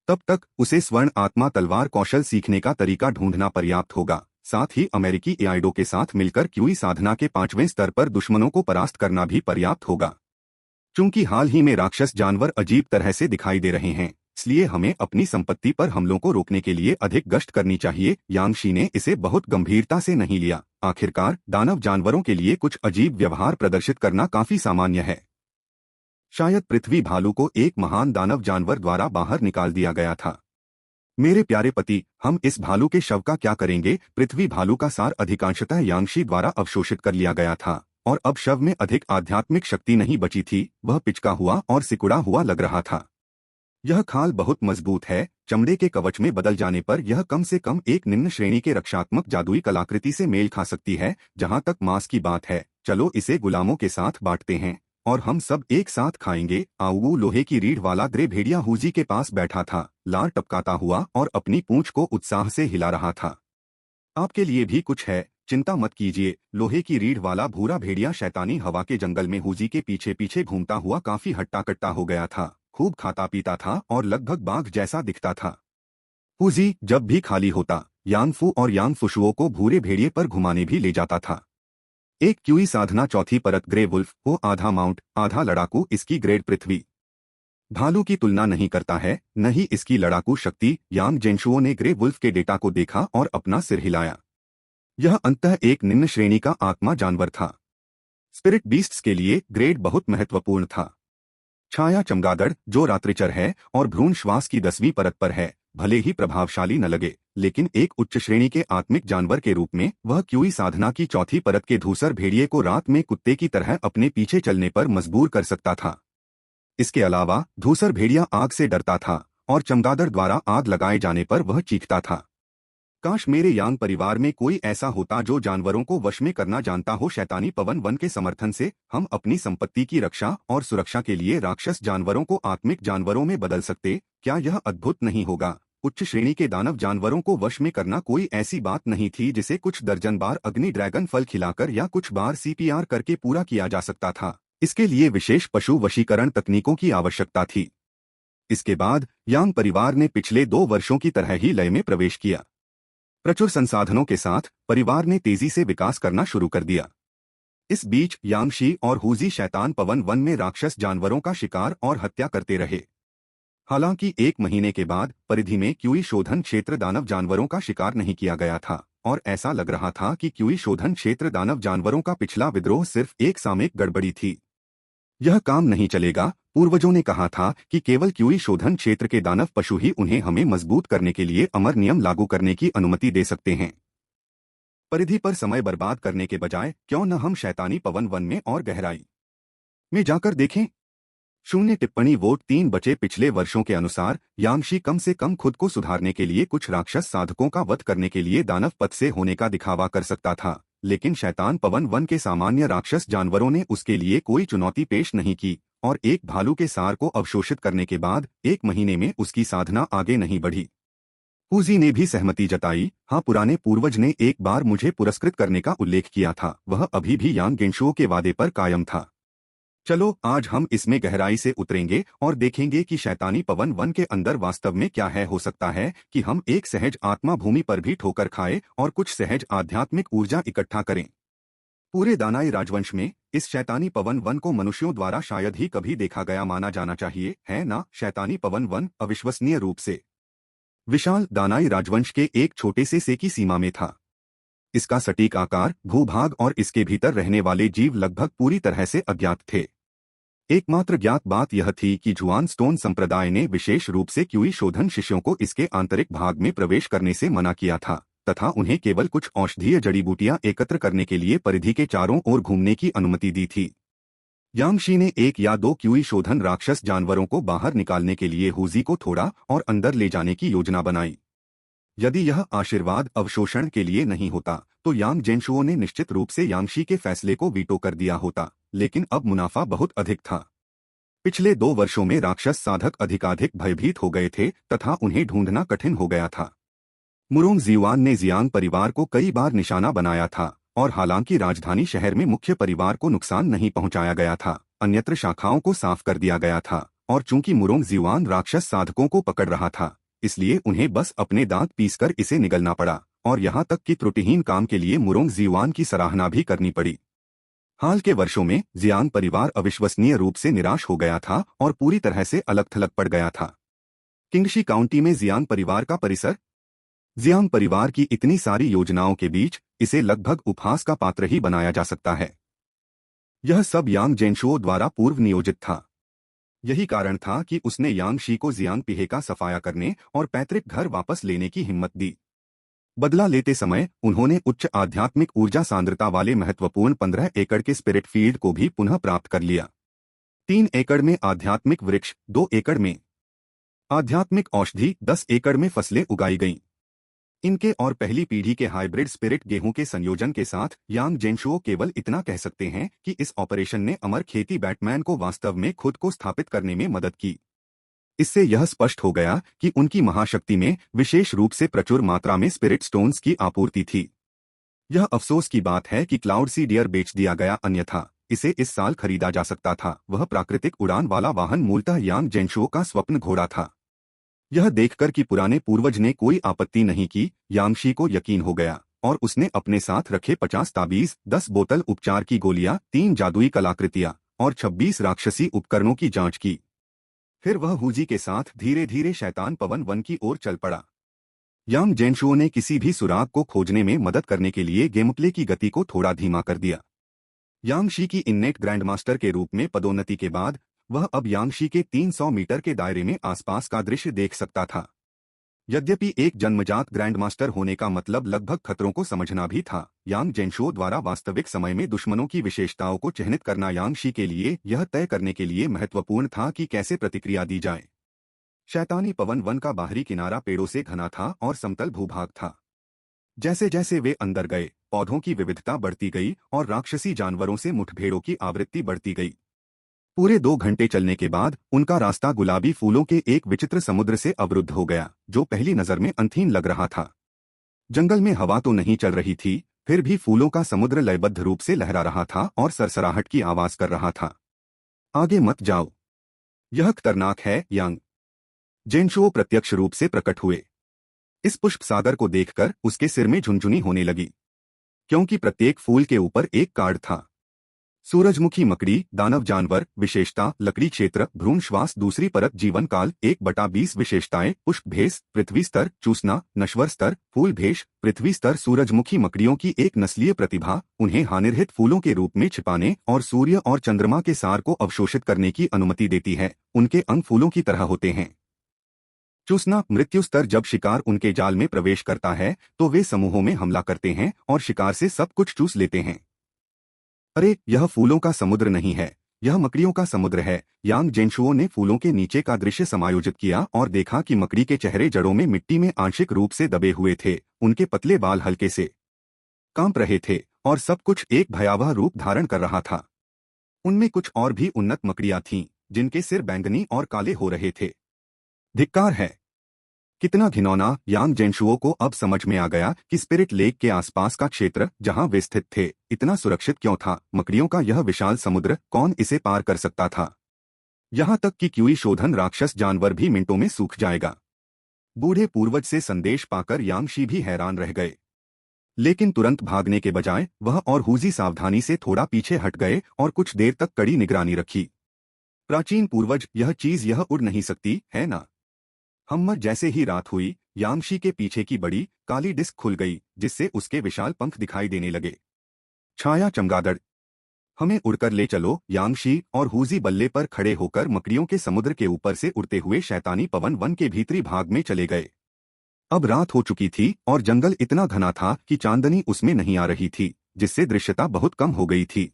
तब तक उसे स्वर्ण आत्मा तलवार कौशल सीखने का तरीका ढूंढना पर्याप्त होगा। साथ ही अमेरिकी एआईडो के साथ मिलकर क्यूई साधना के 5वें स्तर पर दुश्मनों को परास्त करना भी पर्याप्त होगा। चूंकि हाल ही में राक्षस जानवर अजीब तरह से दिखाई दे रहे हैं, इसलिए हमें अपनी संपत्ति पर हमलों को रोकने के लिए अधिक गश्त करनी चाहिए। यांगशी ने इसे बहुत गंभीरता से नहीं लिया। आखिरकार दानव जानवरों के लिए कुछ अजीब व्यवहार प्रदर्शित करना काफी सामान्य है। शायद पृथ्वी भालू को एक महान दानव जानवर द्वारा बाहर निकाल दिया गया था। मेरे प्यारे पति, हम इस भालू के शव का क्या करेंगे? पृथ्वी भालू का सार अधिकांशतः यांगशी द्वारा अवशोषित कर लिया गया था और अब शव में अधिक आध्यात्मिक शक्ति नहीं बची थी। वह पिचका हुआ और सिकुड़ा हुआ लग रहा था। यह खाल बहुत मजबूत है। चमड़े के कवच में बदल जाने पर यह कम से कम एक निम्न श्रेणी के रक्षात्मक जादुई कलाकृति से मेल खा सकती है। जहां तक मांस की बात है, चलो इसे गुलामों के साथ बांटते हैं और हम सब एक साथ खाएंगे। आऊ लोहे की रीढ़ वाला ग्रे भेड़िया हुजी के पास बैठा था, लार टपकाता हुआ और अपनी पूंछ को उत्साह से हिला रहा था। आपके लिए भी कुछ है, चिंता मत कीजिए। लोहे की रीढ़ वाला भूरा भेड़िया शैतानी हवा के जंगल में हुजी के पीछे पीछे घूमता हुआ काफी हट्टा कट्टा हो गया था। खूब खाता पीता था और लगभग बाघ जैसा दिखता था। हुजी जब भी खाली होता, यांग फू और यांग फुशुओं को भूरे भेड़िए पर घुमाने भी ले जाता था। एक क्यूई साधना चौथी परत ग्रे वुल्फ को आधा माउंट आधा लड़ाकू, इसकी ग्रेड पृथ्वी भालू की तुलना नहीं करता है, न ही इसकी लड़ाकू शक्ति। यांग जेंशुओ ने ग्रे वुल्फ के डेटा को देखा और अपना सिर हिलाया। यह अंततः एक निम्न श्रेणी का आत्मा जानवर था। स्पिरिट बीस्ट्स के लिए ग्रेड बहुत महत्वपूर्ण था। छाया चमगादड़, जो रात्रिचर है और भ्रूण श्वास की 10वीं परत पर है, भले ही प्रभावशाली न लगे, लेकिन एक उच्च श्रेणी के आत्मिक जानवर के रूप में वह क्यूई साधना की चौथी परत के धूसर भेड़िए को रात में कुत्ते की तरह अपने पीछे चलने पर मजबूर कर सकता था। इसके अलावा धूसर भेड़िया आग से डरता था और चमगादड़ द्वारा आग लगाए जाने पर वह चीखता था। काश मेरे यांग परिवार में कोई ऐसा होता जो जानवरों को वश में करना जानता हो। शैतानी पवन वन के समर्थन से हम अपनी संपत्ति की रक्षा और सुरक्षा के लिए राक्षस जानवरों को आत्मिक जानवरों में बदल सकते। क्या यह अद्भुत नहीं होगा? उच्च श्रेणी के दानव जानवरों को वश में करना कोई ऐसी बात नहीं थी जिसे कुछ दर्जन बार अग्नि ड्रैगन फल खिलाकर या कुछ बार सीपीआर करके पूरा किया जा सकता था। इसके लिए विशेष पशु वशीकरण तकनीकों की आवश्यकता थी। इसके बाद यांग परिवार ने पिछले 2 वर्षों की तरह ही लय में प्रवेश किया। प्रचुर संसाधनों के साथ परिवार ने तेजी से विकास करना शुरू कर दिया। इस बीच यांगशी और हुजी शैतान पवन वन में राक्षस जानवरों का शिकार और हत्या करते रहे। हालांकि 1 महीने के बाद परिधि में क्यूई शोधन क्षेत्र दानव जानवरों का शिकार नहीं किया गया था और ऐसा लग रहा था कि क्यूई शोधन क्षेत्र दानव जानवरों का पिछला विद्रोह सिर्फ एक सामयिक गड़बड़ी थी। यह काम नहीं चलेगा। पूर्वजों ने कहा था कि केवल क्यूई शोधन क्षेत्र के दानव पशु ही उन्हें हमें मजबूत करने के लिए अमर नियम लागू करने की अनुमति दे सकते हैं। परिधि पर समय बर्बाद करने के बजाय क्यों न हम शैतानी पवन वन में और गहराई में जाकर देखें। 0 वोट 3 बचे। पिछले वर्षों के अनुसार यांगशी कम से कम खुद को सुधारने के लिए कुछ राक्षस साधकों का वध करने के लिए दानव पद से होने का दिखावा कर सकता था, लेकिन शैतान पवन वन के सामान्य राक्षस जानवरों ने उसके लिए कोई चुनौती पेश नहीं की और एक भालू के सार को अवशोषित करने के बाद 1 महीने में उसकी साधना आगे नहीं बढ़ी। हुजी ने भी सहमति जताई। हाँ, पुराने पूर्वज ने एक बार मुझे पुरस्कृत करने का उल्लेख किया था। वह अभी भी यांग गेंशुओ के वादे पर कायम था। चलो आज हम इसमें गहराई से उतरेंगे और देखेंगे कि शैतानी पवन वन के अंदर वास्तव में क्या है। हो सकता है कि हम एक सहज आत्मा भूमि पर भी ठोकर खाए और कुछ सहज आध्यात्मिक ऊर्जा इकट्ठा करें। पूरे दानाई राजवंश में इस शैतानी पवन वन को मनुष्यों द्वारा शायद ही कभी देखा गया माना जाना चाहिए, है ना। शैतानी पवन वन अविश्वसनीय रूप से विशाल दानाई राजवंश के एक छोटे से की सीमा में था। इसका सटीक आकार, भूभाग और इसके भीतर रहने वाले जीव लगभग पूरी तरह से अज्ञात थे। एकमात्र ज्ञात बात यह थी कि जुआन स्टोन संप्रदाय ने विशेष रूप से क्यूई शोधन शिष्यों को इसके आंतरिक भाग में प्रवेश करने से मना किया था तथा उन्हें केवल कुछ औषधीय जड़ी बूटियां एकत्र करने के लिए परिधि के चारों ओर घूमने की अनुमति दी थी। यांगशी ने 1 या 2 क्यूई शोधन राक्षस जानवरों को बाहर निकालने के लिए हुजी को थोड़ा और अंदर ले जाने की योजना बनाई। यदि यह आशीर्वाद अवशोषण के लिए नहीं होता तो यांग जेनशुओ ने निश्चित रूप से यांगशी के फैसले को वीटो कर दिया होता, लेकिन अब मुनाफा बहुत अधिक था। पिछले 2 वर्षों में राक्षस साधक अधिकाधिक भयभीत हो गए थे तथा उन्हें ढूंढना कठिन हो गया था। मुरोंग जियुआन ने जियांग परिवार को कई बार निशाना बनाया था और हालांकि राजधानी शहर में मुख्य परिवार को नुकसान नहीं पहुंचाया गया था, अन्यत्र शाखाओं को साफ कर दिया गया था और चूंकि मुरोंग जियुआन राक्षस साधकों को पकड़ रहा था इसलिए उन्हें बस अपने दांत पीसकर इसे निगलना पड़ा और यहाँ तक कि त्रुटिहीन काम के लिए मुरोंग जियुआन की सराहना भी करनी पड़ी। हाल के वर्षों में जियांग परिवार अविश्वसनीय रूप से निराश हो गया था और पूरी तरह से अलग थलग पड़ गया था। किंगशी काउंटी में जियांग परिवार का परिसर। जियांग परिवार की इतनी सारी योजनाओं के बीच इसे लगभग उपहास का पात्र ही बनाया जा सकता है। यह सब यांग जेनशुओ द्वारा पूर्व नियोजित था। यही कारण था कि उसने यांगशी को जियांग पिहे का सफाया करने और पैतृक घर वापस लेने की हिम्मत दी। बदला लेते समय उन्होंने उच्च आध्यात्मिक ऊर्जा सांद्रता वाले महत्वपूर्ण 15 एकड़ के स्पिरिट फील्ड को भी पुनः प्राप्त कर लिया। 3 एकड़ में आध्यात्मिक वृक्ष, 2 एकड़ में आध्यात्मिक औषधि, 10 एकड़ में फसलें उगाई गईं। इनके और पहली पीढ़ी के हाइब्रिड स्पिरिट गेहूं के संयोजन के साथ यांग जेनशुओ केवल इतना कह सकते हैं कि इस ऑपरेशन ने अमर खेती बैटमैन को वास्तव में खुद को स्थापित करने में मदद की। इससे यह स्पष्ट हो गया कि उनकी महाशक्ति में विशेष रूप से प्रचुर मात्रा में स्पिरिट स्टोन्स की आपूर्ति थी। यह अफसोस की बात है कि क्लाउड सी डियर बेच दिया गया, अन्यथा इसे इस साल खरीदा जा सकता था। वह प्राकृतिक उड़ान वाला वाहन मूलतः यांग जेनशुओ का स्वप्न घोड़ा था। यह देखकर कि पुराने पूर्वज ने कोई आपत्ति नहीं की, यांगशी को यकीन हो गया और उसने अपने साथ रखे 50 ताबीज, 10 बोतल उपचार की गोलियां, 3 जादुई कलाकृतियां और 26 राक्षसी उपकरणों की जांच की। फिर वह हुजी के साथ धीरे धीरे शैतान पवन वन की ओर चल पड़ा। यांग जेनशुओ ने किसी भी सुराग को खोजने में मदद करने के लिए गेमप्ले की गति को थोड़ा धीमा कर दिया। यांगशी की इन्नेट ग्रैंडमास्टर के रूप में पदोन्नति के बाद वह अब यांगशी के 300 मीटर के दायरे में आसपास का दृश्य देख सकता था। यद्यपि एक जन्मजात ग्रैंडमास्टर होने का मतलब लगभग खतरों को समझना भी था, यांग जेनशुओ द्वारा वास्तविक समय में दुश्मनों की विशेषताओं को चिह्नित करना यांगशी के लिए यह तय करने के लिए महत्वपूर्ण था कि कैसे प्रतिक्रिया दी जाए। शैतानी पवन वन का बाहरी किनारा पेड़ों से घना था और समतल भूभाग था। जैसे जैसे वे अंदर गए, पौधों की विविधता बढ़ती गई और राक्षसी जानवरों से मुठभेड़ों की आवृत्ति बढ़ती गई। पूरे 2 घंटे चलने के बाद उनका रास्ता गुलाबी फूलों के एक विचित्र समुद्र से अवरुद्ध हो गया, जो पहली नजर में अनथीन लग रहा था। जंगल में हवा तो नहीं चल रही थी, फिर भी फूलों का समुद्र लयबद्ध रूप से लहरा रहा था और सरसराहट की आवाज कर रहा था। आगे मत जाओ, यह खतरनाक है। यांग जेनशुओ प्रत्यक्ष रूप से प्रकट हुए। इस पुष्प सागर को देखकर उसके सिर में झुनझुनी होने लगी, क्योंकि प्रत्येक फूल के ऊपर एक कार्ड था। सूरजमुखी मकड़ी, दानव जानवर, विशेषता, लकड़ी क्षेत्र, भ्रूण श्वास, दूसरी परत, जीवन काल, 1/20 विशेषताएं, पुष्प भेष, पृथ्वी स्तर, चूसना, नश्वर स्तर, फूल भेष, पृथ्वी स्तर। सूरजमुखी मकड़ियों की एक नस्लीय प्रतिभा उन्हें हानिरहित फूलों के रूप में छिपाने और सूर्य और चंद्रमा के सार को अवशोषित करने की अनुमति देती है। उनके अंग फूलों की तरह होते हैं। चूसना, मृत्यु स्तर। जब शिकार उनके जाल में प्रवेश करता है तो वे समूहों में हमला करते हैं और शिकार से सब कुछ चूस लेते हैं। अरे, यह फूलों का समुद्र नहीं है, यह मकड़ियों का समुद्र है। यांग जेनशुओ ने फूलों के नीचे का दृश्य समायोजित किया और देखा कि मकड़ी के चेहरे जड़ों में मिट्टी में आंशिक रूप से दबे हुए थे। उनके पतले बाल हल्के से कांप रहे थे और सब कुछ एक भयावह रूप धारण कर रहा था। उनमें कुछ और भी उन्नत मकड़ियां थीं, जिनके सिर बैंगनी और काले हो रहे थे। धिक्कार है, कितना घिनौना। यांग जेनशुओ को अब समझ में आ गया कि स्पिरिट लेक के आसपास का क्षेत्र जहां वे स्थित थे इतना सुरक्षित क्यों था। मकड़ियों का यह विशाल समुद्र, कौन इसे पार कर सकता था? यहां तक कि क्यूई शोधन राक्षस जानवर भी मिनटों में सूख जाएगा। बूढ़े पूर्वज से संदेश पाकर यांगशी भी हैरान रह गए, लेकिन तुरंत भागने के बजाय वह और हुजी सावधानी से थोड़ा पीछे हट गए और कुछ देर तक कड़ी निगरानी रखी। प्राचीन पूर्वज, यह चीज यह उड़ नहीं सकती है ना? हम्मर जैसे ही रात हुई, यांगशी के पीछे की बड़ी काली डिस्क खुल गई, जिससे उसके विशाल पंख दिखाई देने लगे। छाया चमगादड़, हमें उड़कर ले चलो। यांगशी और हुजी बल्ले पर खड़े होकर मकड़ियों के समुद्र के ऊपर से उड़ते हुए शैतानी पवन वन के भीतरी भाग में चले गए। अब रात हो चुकी थी और जंगल इतना घना था कि चांदनी उसमें नहीं आ रही थी, जिससे दृश्यता बहुत कम हो गई थी।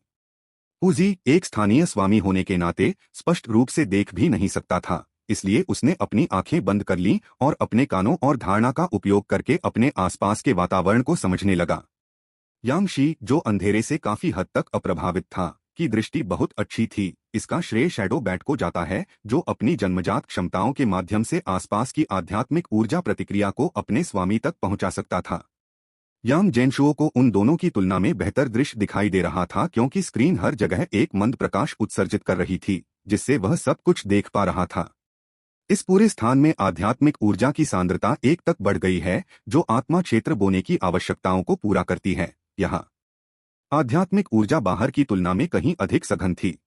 हुजी एक स्थानीय स्वामी होने के नाते स्पष्ट रूप से देख भी नहीं सकता था, इसलिए उसने अपनी आंखें बंद कर लीं और अपने कानों और धारणा का उपयोग करके अपने आसपास के वातावरण को समझने लगा। यांगशी, जो अंधेरे से काफी हद तक अप्रभावित था, की दृष्टि बहुत अच्छी थी। इसका श्रेय शैडो बैट को जाता है, जो अपनी जन्मजात क्षमताओं के माध्यम से आसपास की आध्यात्मिक ऊर्जा प्रतिक्रिया को अपने स्वामी तक पहुंचा सकता था। यांग जेनशुओ को उन दोनों की तुलना में बेहतर दृश्य दिखाई दे रहा था, क्योंकि स्क्रीन हर जगह एक मंद प्रकाश उत्सर्जित कर रही थी, जिससे वह सब कुछ देख पा रहा था। इस पूरे स्थान में आध्यात्मिक ऊर्जा की सांद्रता 1 तक बढ़ गई है, जो आत्मा क्षेत्र बोने की आवश्यकताओं को पूरा करती है। यहाँ आध्यात्मिक ऊर्जा बाहर की तुलना में कहीं अधिक सघन थी।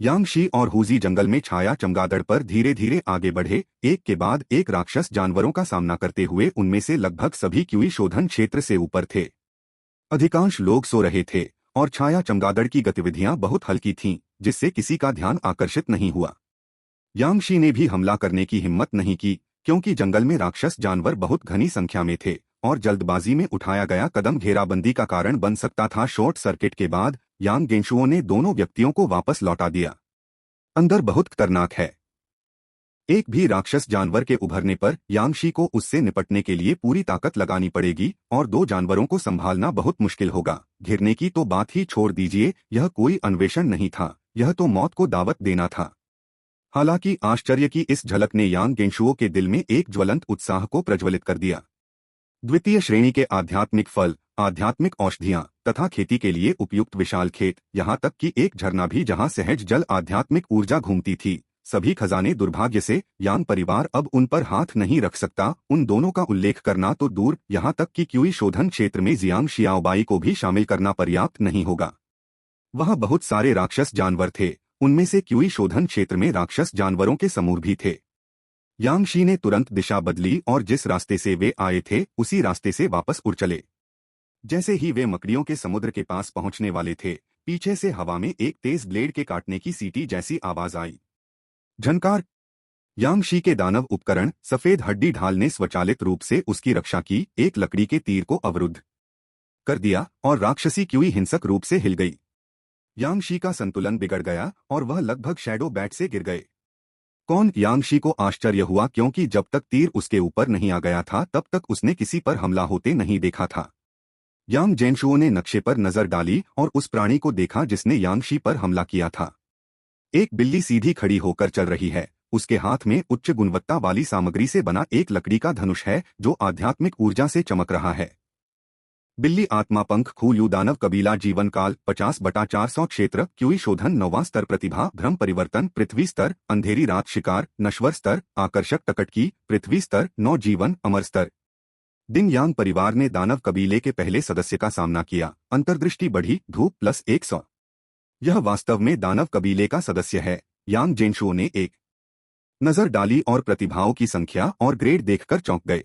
यांगशी और हुजी जंगल में छाया चमगादड़ पर धीरे धीरे आगे बढ़े, एक के बाद एक राक्षस जानवरों का सामना करते हुए। उनमें से लगभग सभी क्यूई शोधन क्षेत्र से ऊपर थे। अधिकांश लोग सो रहे थे और छाया चमगादड़ की गतिविधियां बहुत हल्की थीं, जिससे किसी का ध्यान आकर्षित नहीं हुआ। यांगशी ने भी हमला करने की हिम्मत नहीं की, क्योंकि जंगल में राक्षस जानवर बहुत घनी संख्या में थे और जल्दबाजी में उठाया गया कदम घेराबंदी का कारण बन सकता था। शॉर्ट सर्किट के बाद यांग जेनशुओ ने दोनों व्यक्तियों को वापस लौटा दिया। अंदर बहुत खतरनाक है। एक भी राक्षस जानवर के उभरने पर यांगशी को उससे निपटने के लिए पूरी ताकत लगानी पड़ेगी और 2 जानवरों को संभालना बहुत मुश्किल होगा। घिरने की तो बात ही छोड़ दीजिए, यह कोई अन्वेषण नहीं था, यह तो मौत को दावत देना था। हालांकि आश्चर्य की इस झलक ने यांग जेनशुओ के दिल में एक ज्वलंत उत्साह को प्रज्वलित कर दिया। द्वितीय श्रेणी के आध्यात्मिक फल, आध्यात्मिक औषधियां तथा खेती के लिए उपयुक्त विशाल खेत, यहाँ तक कि एक झरना भी जहाँ सहज जल आध्यात्मिक ऊर्जा घूमती थी। सभी खजाने दुर्भाग्य से यांग परिवार अब उन पर हाथ नहीं रख सकता। उन दोनों का उल्लेख करना तो दूर, यहाँ तक कि क्यूई शोधन क्षेत्र में जियांग शियाओबाई को भी शामिल करना पर्याप्त नहीं होगा। वहाँ बहुत सारे राक्षस जानवर थे, उनमें से क्यूई शोधन क्षेत्र में राक्षस जानवरों के समूह भी थे। यांगशी ने तुरंत दिशा बदली और जिस रास्ते से वे आए थे उसी रास्ते से वापस उड़ चले। जैसे ही वे मकड़ियों के समुद्र के पास पहुंचने वाले थे, पीछे से हवा में एक तेज ब्लेड के काटने की सीटी जैसी आवाज आई। झनकार! यांगशी के दानव उपकरण सफेद हड्डी ढाल ने स्वचालित रूप से उसकी रक्षा की, एक लकड़ी के तीर को अवरुद्ध कर दिया और राक्षसी क्यूई हिंसक रूप से हिल गई। यांगशी का संतुलन बिगड़ गया और वह लगभग शैडो बैट से गिर गए। कौन? यांगशी को आश्चर्य हुआ, क्योंकि जब तक तीर उसके ऊपर नहीं आ गया था तब तक उसने किसी पर हमला होते नहीं देखा था। यांग जेनशुओ ने नक्शे पर नजर डाली और उस प्राणी को देखा जिसने यांगशी पर हमला किया था। एक बिल्ली सीधी खड़ी होकर चल रही है। उसके हाथ में उच्च गुणवत्ता वाली सामग्री से बना एक लकड़ी का धनुष है जो आध्यात्मिक ऊर्जा से चमक रहा है। बिल्ली आत्मा पंख खूलू दानव कबीला जीवन काल 50/400 क्षेत्र क्यूई शोधन 9वां स्तर प्रतिभा भ्रम परिवर्तन पृथ्वी स्तर अंधेरी रात शिकार नश्वर स्तर आकर्षक टकटकी पृथ्वी स्तर 9 जीवन अमर स्तर। दिन यांग परिवार ने दानव कबीले के पहले सदस्य का सामना किया। अंतर्दृष्टि बढ़ी धूप +100। यह वास्तव में दानव कबीले का सदस्य है। यांग जेनशुओ ने एक नजर डाली और प्रतिभाओं की संख्या और ग्रेड देखकर चौंक गए।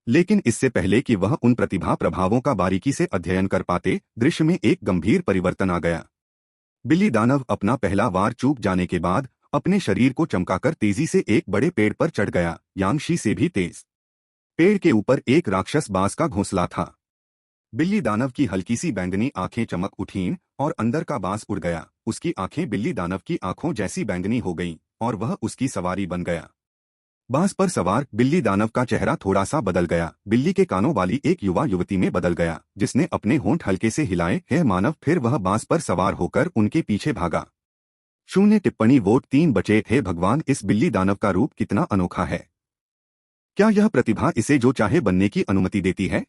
लेकिन इससे पहले कि वह उन प्रतिभा प्रभावों का बारीकी से अध्ययन कर पाते, दृश्य में एक गंभीर परिवर्तन आ गया। बिल्ली दानव अपना पहला वार चूक जाने के बाद अपने शरीर को चमकाकर तेजी से एक बड़े पेड़ पर चढ़ गया, यांगशी से भी तेज। पेड़ के ऊपर एक राक्षस बाज का घोंसला था। बिल्ली दानव की हल्की सी बैंगनी आंखें चमक उठीं और अंदर का बाज उड़ गया। उसकी आंखें बिल्ली दानव की आंखों जैसी बैंगनी हो गईं और वह उसकी सवारी बन गया। बाज पर सवार बिल्ली दानव का चेहरा थोड़ा सा बदल गया। बिल्ली के कानों वाली एक युवा युवती में बदल गया, जिसने अपने होंठ हल्के से हिलाए। हे मानव! फिर वह बाज पर सवार होकर उनके पीछे भागा। 0 वोट 3 बचे। हे भगवान! इस बिल्ली दानव का रूप कितना अनोखा है। क्या यह प्रतिभा इसे जो चाहे बनने की अनुमति देती है?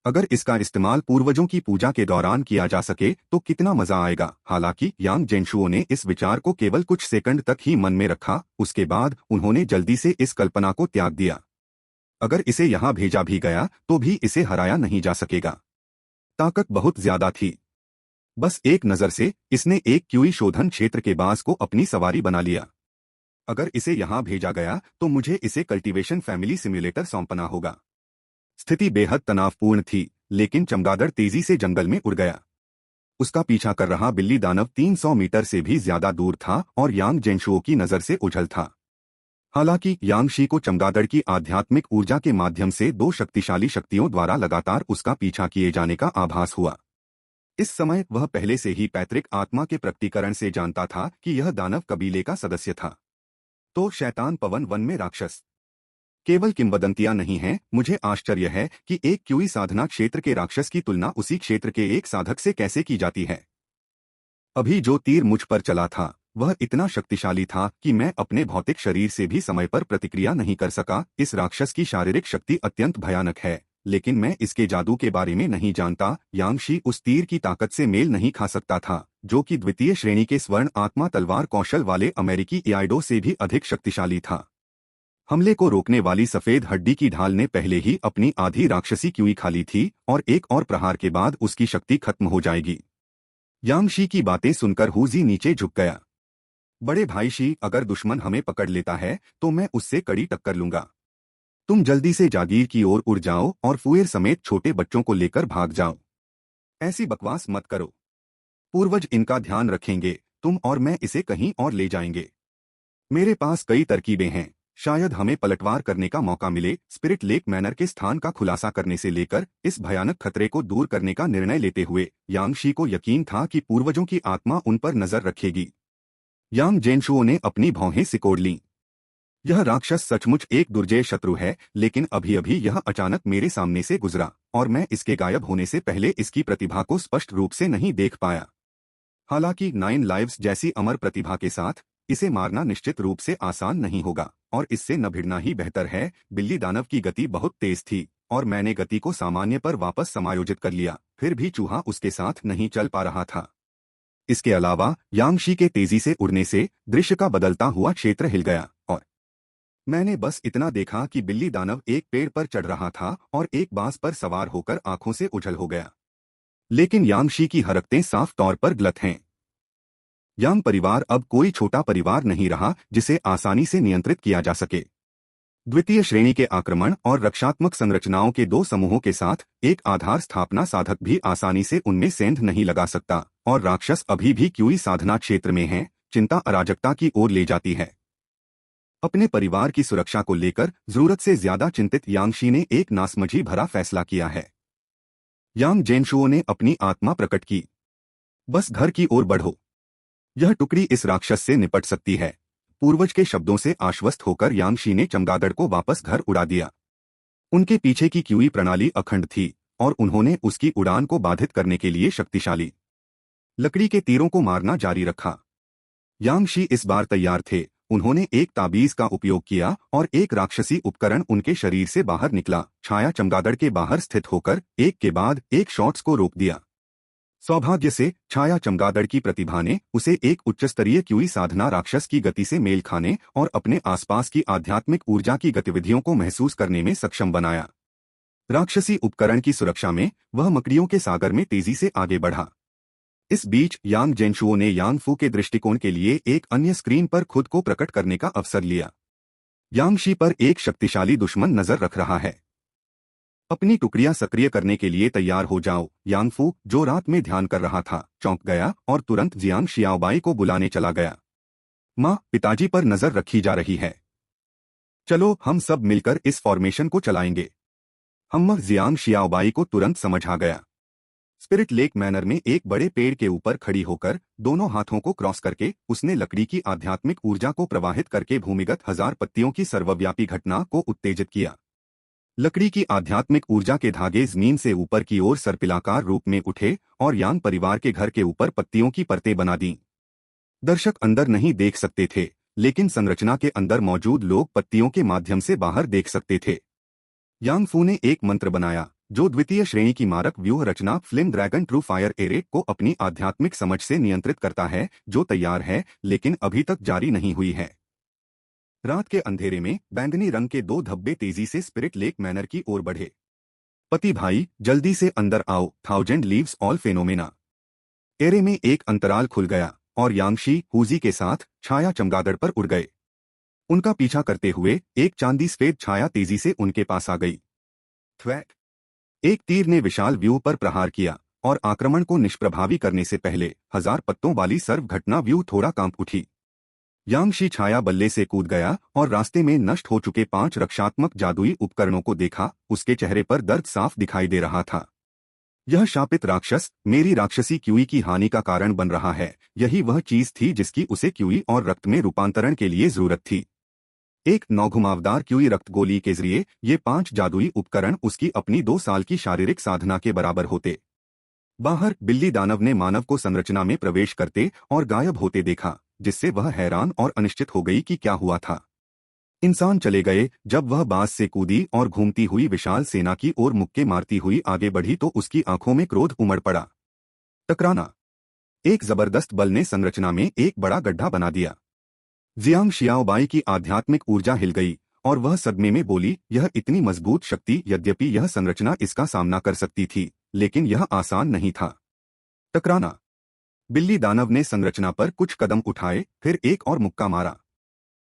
अगर इसका इस्तेमाल पूर्वजों की पूजा के दौरान किया जा सके तो कितना मजा आएगा। हालांकि यांग जेनशुओ ने इस विचार को केवल कुछ सेकंड तक ही मन में रखा। उसके बाद उन्होंने जल्दी से इस कल्पना को त्याग दिया। अगर इसे यहाँ भेजा भी गया तो भी इसे हराया नहीं जा सकेगा। ताकत बहुत ज्यादा थी। बस एक नजर से इसने एक क्यूई शोधन क्षेत्र के बाज को अपनी सवारी बना लिया। अगर इसे यहाँ भेजा गया तो मुझे इसे कल्टीवेशन फैमिली सिम्युलेटर सौंपना होगा। स्थिति बेहद तनावपूर्ण थी, लेकिन चमगादड़ तेजी से जंगल में उड़ गया। उसका पीछा कर रहा बिल्ली दानव 300 मीटर से भी ज्यादा दूर था और यांग जेनशुओ की नजर से ओझल था। हालांकि यांगशी को चमगादड़ की आध्यात्मिक ऊर्जा के माध्यम से 2 शक्तिशाली शक्तियों द्वारा लगातार उसका पीछा किए जाने का आभास हुआ। इस समय वह पहले से ही पैतृक आत्मा के प्रकटीकरण से जानता था कि यह दानव कबीले का सदस्य था। तो शैतान पवन वन में राक्षस केवल किंवदंतियां नहीं हैं। मुझे आश्चर्य है कि एक क्यूई साधना क्षेत्र के राक्षस की तुलना उसी क्षेत्र के एक साधक से कैसे की जाती है। अभी जो तीर मुझ पर चला था वह इतना शक्तिशाली था कि मैं अपने भौतिक शरीर से भी समय पर प्रतिक्रिया नहीं कर सका। इस राक्षस की शारीरिक शक्ति अत्यंत भयानक है, लेकिन मैं इसके जादू के बारे में नहीं जानता। यांगशी उस तीर की ताकत से मेल नहीं खा सकता था, जो कि द्वितीय श्रेणी के स्वर्ण आत्मा तलवार कौशल वाले अमेरिकी इयाइडो से भी अधिक शक्तिशाली था। हमले को रोकने वाली सफेद हड्डी की ढाल ने पहले ही अपनी आधी राक्षसी क्यूई खा ली थी और एक और प्रहार के बाद उसकी शक्ति खत्म हो जाएगी। यांगशी की बातें सुनकर हुजी नीचे झुक गया। बड़े भाई शी, अगर दुश्मन हमें पकड़ लेता है तो मैं उससे कड़ी टक्कर लूंगा। तुम जल्दी से जागीर की ओर उड़ जाओ और फुएर समेत छोटे बच्चों को लेकर भाग जाओ। ऐसी बकवास मत करो। पूर्वज इनका ध्यान रखेंगे। तुम और मैं इसे कहीं और ले जाएंगे। मेरे पास कई तरकीबें हैं। शायद हमें पलटवार करने का मौका मिले। स्पिरिट लेक मैनर के स्थान का खुलासा करने से लेकर इस भयानक खतरे को दूर करने का निर्णय लेते हुए यांगशी को यकीन था कि पूर्वजों की आत्मा उन पर नजर रखेगी। यांग जेनशुओ ने अपनी भौहें सिकोड़ लीं। यह राक्षस सचमुच एक दुर्जय शत्रु है, लेकिन अभी अभी यह अचानक मेरे सामने से गुजरा और मैं इसके गायब होने से पहले इसकी प्रतिभा को स्पष्ट रूप से नहीं देख पाया। हालांकि 9 लाइव्स जैसी अमर प्रतिभा के साथ इसे मारना निश्चित रूप से आसान नहीं होगा और इससे न भिड़ना ही बेहतर है। बिल्ली दानव की गति बहुत तेज थी और मैंने गति को सामान्य पर वापस समायोजित कर लिया, फिर भी चूहा उसके साथ नहीं चल पा रहा था। इसके अलावा यांगशी के तेजी से उड़ने से दृश्य का बदलता हुआ क्षेत्र हिल गया और मैंने बस इतना देखा कि बिल्ली दानव एक पेड़ पर चढ़ रहा था और एक बांस पर सवार होकर आंखों से ओझल हो गया। लेकिन यांगशी की हरकतें साफ तौर पर गलत हैं। यांग परिवार अब कोई छोटा परिवार नहीं रहा जिसे आसानी से नियंत्रित किया जा सके। द्वितीय श्रेणी के आक्रमण और रक्षात्मक संरचनाओं के 2 समूहों के साथ एक आधार स्थापना साधक भी आसानी से उनमें सेंध नहीं लगा सकता और राक्षस अभी भी क्यूई साधना क्षेत्र में हैं। चिंता अराजकता की ओर ले जाती है। अपने परिवार की सुरक्षा को लेकर जरूरत से ज्यादा चिंतित यांगशी ने एक नासमझी भरा फैसला किया है। यांग जेनशुओ ने अपनी आत्मा प्रकट की। बस घर की ओर बढ़ो। यह टुकड़ी इस राक्षस से निपट सकती है। पूर्वज के शब्दों से आश्वस्त होकर यांगशी ने चमगादड़ को वापस घर उड़ा दिया। उनके पीछे की क्यूई प्रणाली अखंड थी और उन्होंने उसकी उड़ान को बाधित करने के लिए शक्तिशाली लकड़ी के तीरों को मारना जारी रखा। यांगशी इस बार तैयार थे। उन्होंने एक ताबीज का उपयोग किया और एक राक्षसी उपकरण उनके शरीर से बाहर निकला। छाया चमगादड़ के बाहर स्थित होकर एक के बाद एक शॉट्स को रोक दिया। सौभाग्य से छाया चमगादड़ की प्रतिभा ने उसे एक उच्चस्तरीय क्यूई साधना राक्षस की गति से मेल खाने और अपने आसपास की आध्यात्मिक ऊर्जा की गतिविधियों को महसूस करने में सक्षम बनाया। राक्षसी उपकरण की सुरक्षा में वह मकड़ियों के सागर में तेजी से आगे बढ़ा। इस बीच यांग जेनशुओ ने यांग फू के दृष्टिकोण के लिए एक अन्य स्क्रीन पर खुद को प्रकट करने का अवसर लिया। यांगशी पर एक शक्तिशाली दुश्मन नजर रख रहा है। अपनी टुकड़ियां सक्रिय करने के लिए तैयार हो जाओ। यांग फू, जो रात में ध्यान कर रहा था, चौंक गया और तुरंत जियांग शियाओबाई को बुलाने चला गया। माँ, पिताजी पर नजर रखी जा रही है। चलो हम सब मिलकर इस फॉर्मेशन को चलाएंगे। हम जियांग शियाओबाई को तुरंत समझ आ गया। स्पिरिट लेक मैनर में एक बड़े पेड़ के ऊपर खड़ी होकर दोनों हाथों को क्रॉस करके उसने लकड़ी की आध्यात्मिक ऊर्जा को प्रवाहित करके भूमिगत 1000 पत्तियों की सर्वव्यापी घटना को उत्तेजित किया। लकड़ी की आध्यात्मिक ऊर्जा के धागे जमीन से ऊपर की ओर सर्पिलाकार रूप में उठे और यांग परिवार के घर के ऊपर पत्तियों की परतें बना दीं। दर्शक अंदर नहीं देख सकते थे, लेकिन संरचना के अंदर मौजूद लोग पत्तियों के माध्यम से बाहर देख सकते थे। यांग फू ने एक मंत्र बनाया जो द्वितीय श्रेणी की मारक व्यूह रचना flame dragon true fire array को अपनी आध्यात्मिक समझ से नियंत्रित करता है, जो तैयार है लेकिन अभी तक जारी नहीं हुई है। रात के अंधेरे में बैंगनी रंग के दो धब्बे तेजी से स्पिरिट लेक मैनर की ओर बढ़े। पति भाई, जल्दी से अंदर आओ। 1000 लीव्स ऑल फेनोमेना। एरे में एक अंतराल खुल गया और यांगशी हुजी के साथ छाया चमगादड़ पर उड़ गए। उनका पीछा करते हुए एक चांदी सफेद छाया तेजी से उनके पास आ गई। थ्वैक! एक तीर ने विशाल व्यू पर प्रहार किया और आक्रमण को निष्प्रभावी करने से पहले 1000 पत्तों वाली सर्व घटना व्यू थोड़ा कांप उठी। यांगशी छाया बल्ले से कूद गया और रास्ते में नष्ट हो चुके 5 रक्षात्मक जादुई उपकरणों को देखा। उसके चेहरे पर दर्द साफ दिखाई दे रहा था। यह शापित राक्षस मेरी राक्षसी क्यूई की हानि का कारण बन रहा है। यही वह चीज थी जिसकी उसे क्यूई और रक्त में रूपांतरण के लिए जरूरत थी। एक नौघुमावदार क्यूई रक्त गोली के जरिए ये 5 जादुई उपकरण उसकी अपनी 2 साल की शारीरिक साधना के बराबर होते। बाहर बिल्ली दानव ने मानव को संरचना में प्रवेश करते और गायब होते देखा, जिससे वह हैरान और अनिश्चित हो गई कि क्या हुआ था। इंसान चले गए। जब वह बांस से कूदी और घूमती हुई विशाल सेना की ओर मुक्के मारती हुई आगे बढ़ी तो उसकी आंखों में क्रोध उमड़ पड़ा। टकराना! एक जबरदस्त बल ने संरचना में एक बड़ा गड्ढा बना दिया। जियांग शियाओबाई की आध्यात्मिक ऊर्जा हिल गई और वह सदमे में बोली, यह इतनी मजबूत शक्ति, यद्यपि यह संरचना इसका सामना कर सकती थी, लेकिन यह आसान नहीं था। टकराना! बिल्ली दानव ने संरचना पर कुछ कदम उठाए, फिर एक और मुक्का मारा।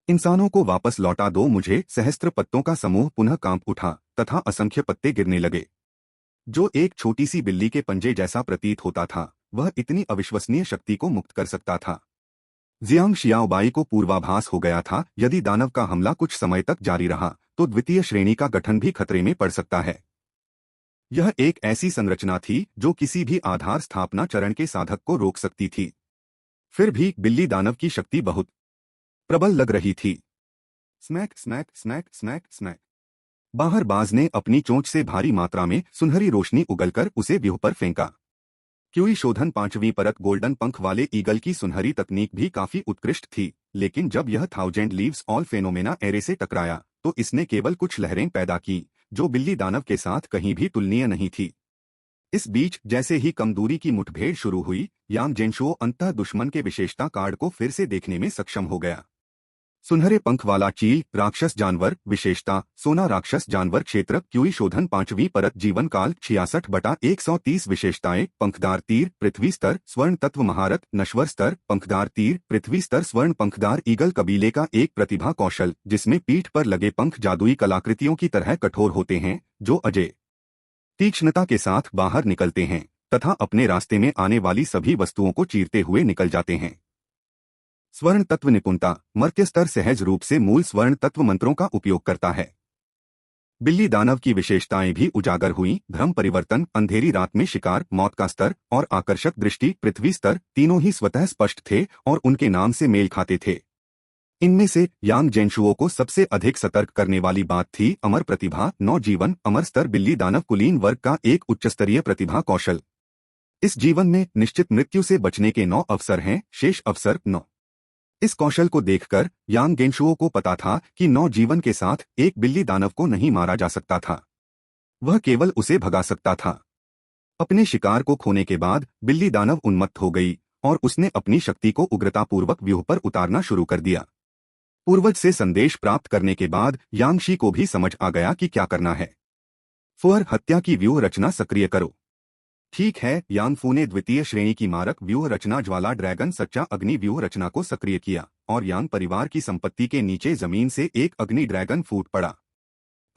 इंसानों को वापस लौटा दो मुझे। सहस्त्र पत्तों का समूह पुनः कांप उठा तथा असंख्य पत्ते गिरने लगे। जो एक छोटी सी बिल्ली के पंजे जैसा प्रतीत होता था, वह इतनी अविश्वसनीय शक्ति को मुक्त कर सकता था। जियांग शियाओबाई को पूर्वाभास हो गया था, यदि दानव का हमला कुछ समय तक जारी रहा तो द्वितीय श्रेणी का गठन भी खतरे में पड़ सकता है। यह एक ऐसी संरचना थी जो किसी भी आधार स्थापना चरण के साधक को रोक सकती थी। फिर भी बिल्ली दानव की शक्ति बहुत प्रबल लग रही थी। Smack smack smack smack smack! बाहर बाज ने अपनी चोंच से भारी मात्रा में सुनहरी रोशनी उगलकर उसे व्यूह पर फेंका। क्यूई शोधन 5वीं परत गोल्डन पंख वाले ईगल की सुनहरी तकनीक भी काफी उत्कृष्ट थी, लेकिन जब यह 1000 लीव्स ऑल फेनोमेना एरे से टकराया तो इसने केवल कुछ लहरें पैदा की, जो बिल्ली दानव के साथ कहीं भी तुलनीय नहीं थी। इस बीच जैसे ही कम दूरी की मुठभेड़ शुरू हुई, यांग जेनशुओ अंततः दुश्मन के विशेषता कार्ड को फिर से देखने में सक्षम हो गया। सुनहरे पंख वाला चील राक्षस जानवर विशेषता, सोना राक्षस जानवर क्षेत्र, क्यूई शोधन 5वीं परत जीवन काल 66/130 विशेषताएं, पंखदार तीर पृथ्वी स्तर स्वर्ण तत्व महारत नश्वर स्तर, पंखदार तीर पृथ्वी स्तर स्वर्ण, पंखदार ईगल कबीले का एक प्रतिभा कौशल जिसमें पीठ पर लगे पंख जादुई कलाकृतियों की तरह कठोर होते हैं, जो अजय तीक्ष्णता के साथ बाहर निकलते हैं तथा अपने रास्ते में आने वाली सभी वस्तुओं को चीरते हुए निकल जाते हैं। स्वर्ण तत्व निपुणता, मर्त्य स्तर सहज रूप से मूल स्वर्ण तत्व मंत्रों का उपयोग करता है। बिल्ली दानव की विशेषताएं भी उजागर हुई। भ्रम परिवर्तन, अंधेरी रात में शिकार, मौत का स्तर और आकर्षक दृष्टि पृथ्वी स्तर तीनों ही स्वतः स्पष्ट थे और उनके नाम से मेल खाते थे। इनमें से यांग जेनशुओ को सबसे अधिक सतर्क करने वाली बात थी अमर प्रतिभा, 9 जीवन, अमर स्तर बिल्ली दानव कुलीन वर्ग का एक उच्चस्तरीय प्रतिभा कौशल। इस जीवन में निश्चित मृत्यु से बचने के 9 अवसर हैं, शेष अवसर 9 इस कौशल को देखकर यांग गेंशुओ को पता था कि नौजीवन के साथ एक बिल्ली दानव को नहीं मारा जा सकता था। वह केवल उसे भगा सकता था। अपने शिकार को खोने के बाद बिल्ली दानव उन्मत्त हो गई और उसने अपनी शक्ति को उग्रतापूर्वक व्यूह पर उतारना शुरू कर दिया। पूर्वज से संदेश प्राप्त करने के बाद यांगशी को भी समझ आ गया कि क्या करना है। फुअर हत्या की व्यूह रचना सक्रिय करो। ठीक है, यांगफू ने द्वितीय श्रेणी की मारक व्यूह रचना ज्वाला ड्रैगन सच्चा अग्नि व्यूह रचना को सक्रिय किया और यांग परिवार की संपत्ति के नीचे जमीन से एक अग्नि ड्रैगन फूट पड़ा।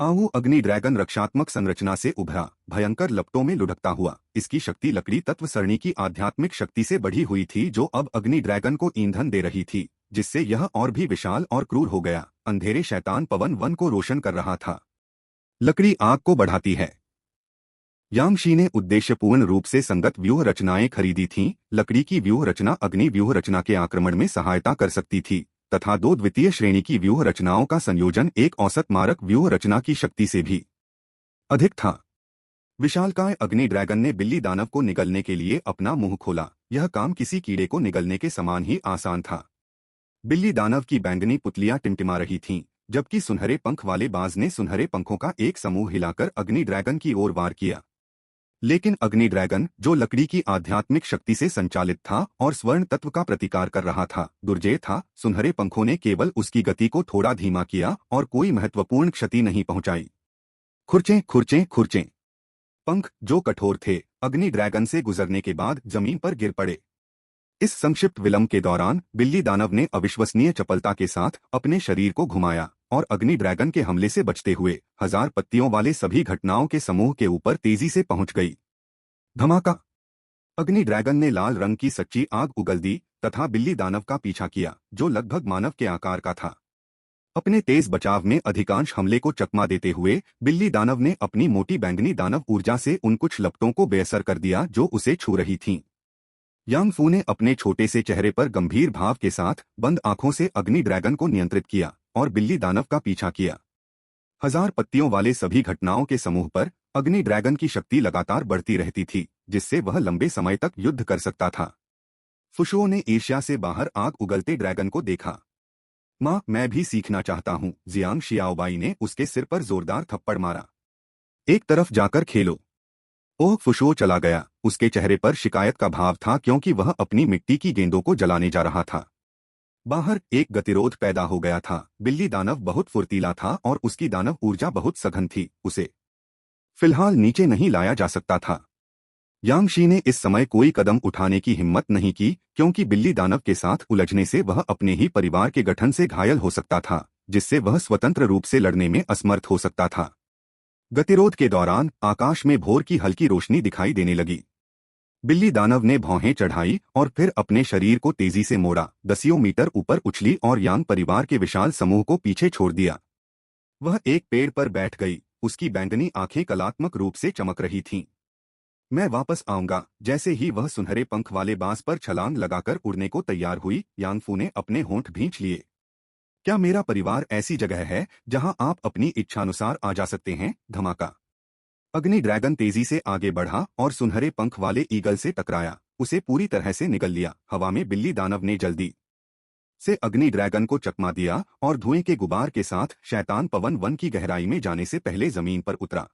आहू अग्नि ड्रैगन रक्षात्मक संरचना से उभरा, भयंकर लपटों में लुढ़कता हुआ। इसकी शक्ति लकड़ी तत्व सरणी की आध्यात्मिक शक्ति से बढ़ी हुई थी जो अब अग्नि ड्रैगन को ईंधन दे रही थी, जिससे यह और भी विशाल और क्रूर हो गया। अंधेरे शैतान पवन वन को रोशन कर रहा था। लकड़ी आग को बढ़ाती है। यांगशी ने उद्देश्यपूर्ण रूप से संगत व्यूह रचनाएं खरीदी थीं। लकड़ी की व्यूह रचना अग्नि व्यूह रचना के आक्रमण में सहायता कर सकती थी तथा दो द्वितीय श्रेणी की व्यूह रचनाओं का संयोजन एक औसत मारक व्यूह रचना की शक्ति से भी अधिक था। विशालकाय अग्नि ड्रैगन ने बिल्ली दानव को निगलने के लिए अपना मुंह खोला। यह काम किसी कीड़े को निगलने के समान ही आसान था। बिल्ली दानव की बैंगनी पुतलियां टिमटिमा रही थीं, जबकि सुनहरे पंख वाले बाज ने सुनहरे पंखों का एक समूह हिलाकर अग्नि ड्रैगन की ओर वार किया। लेकिन अग्नि ड्रैगन, जो लकड़ी की आध्यात्मिक शक्ति से संचालित था और स्वर्ण तत्व का प्रतिकार कर रहा था, दुर्जय था। सुनहरे पंखों ने केवल उसकी गति को थोड़ा धीमा किया और कोई महत्वपूर्ण क्षति नहीं पहुंचाई। खुरचें खुरचें खुरचें। पंख, जो कठोर थे, अग्नि ड्रैगन से गुजरने के बाद जमीन पर गिर पड़े। इस संक्षिप्त विलंब के दौरान बिल्ली दानव ने अविश्वसनीय चपलता के साथ अपने शरीर को घुमाया और अग्नि ड्रैगन के हमले से बचते हुए हजार पत्तियों वाले सभी घटनाओं के समूह के ऊपर तेजी से पहुंच गई। धमाका! अग्नि ड्रैगन ने लाल रंग की सच्ची आग उगल दी तथा बिल्ली दानव का पीछा किया, जो लगभग मानव के आकार का था। अपने तेज बचाव में अधिकांश हमले को चकमा देते हुए बिल्ली दानव ने अपनी मोटी बैंगनी दानव ऊर्जा से उन कुछ लपटों को बेअसर कर दिया जो उसे छू रही थीं। यांगफू ने अपने छोटे से चेहरे पर गंभीर भाव के साथ बंद आंखों से अग्नि ड्रैगन को नियंत्रित किया और बिल्ली दानव का पीछा किया। हजार पत्तियों वाले सभी घटनाओं के समूह पर अग्नि ड्रैगन की शक्ति लगातार बढ़ती रहती थी, जिससे वह लंबे समय तक युद्ध कर सकता था। फुशुओ ने ईर्ष्या से बाहर आग उगलते ड्रैगन को देखा। माँ, मैं भी सीखना चाहता हूँ। जियांग शियाओबाई ने उसके सिर पर जोरदार थप्पड़ मारा। एक तरफ जाकर खेलो। ओह, फुशुओ चला गया। उसके चेहरे पर शिकायत का भाव था क्योंकि वह अपनी मिट्टी की गेंदों को जलाने जा रहा था। बाहर एक गतिरोध पैदा हो गया था। बिल्ली दानव बहुत फुर्तीला था और उसकी दानव ऊर्जा बहुत सघन थी। उसे फिलहाल नीचे नहीं लाया जा सकता था। यांगशी ने इस समय कोई कदम उठाने की हिम्मत नहीं की क्योंकि बिल्ली दानव के साथ उलझने से वह अपने ही परिवार के गठन से घायल हो सकता था, जिससे वह स्वतंत्र रूप से लड़ने में असमर्थ हो सकता था। गतिरोध के दौरान आकाश में भोर की हल्की रोशनी दिखाई देने लगी। बिल्ली दानव ने भौहें चढ़ाई और फिर अपने शरीर को तेजी से मोड़ा, दसियों मीटर ऊपर उछली और यांग परिवार के विशाल समूह को पीछे छोड़ दिया। वह एक पेड़ पर बैठ गई। उसकी बैंगनी आंखें कलात्मक रूप से चमक रही थीं। मैं वापस आऊंगा। जैसे ही वह सुनहरे पंख वाले बांस पर छलांग लगाकर उड़ने को तैयार हुई, यांगफू ने अपने होंठ भींच लिए। क्या मेरा परिवार ऐसी जगह है जहां आप अपनी इच्छानुसार आ जा सकते हैं? धमाका! अग्नि ड्रैगन तेजी से आगे बढ़ा और सुनहरे पंख वाले ईगल से टकराया। उसे पूरी तरह से निगल लिया। हवा में बिल्ली दानव ने जल्दी से अग्नि ड्रैगन को चकमा दिया और धुएं के गुबार के साथ शैतान पवन वन की गहराई में जाने से पहले जमीन पर उतरा।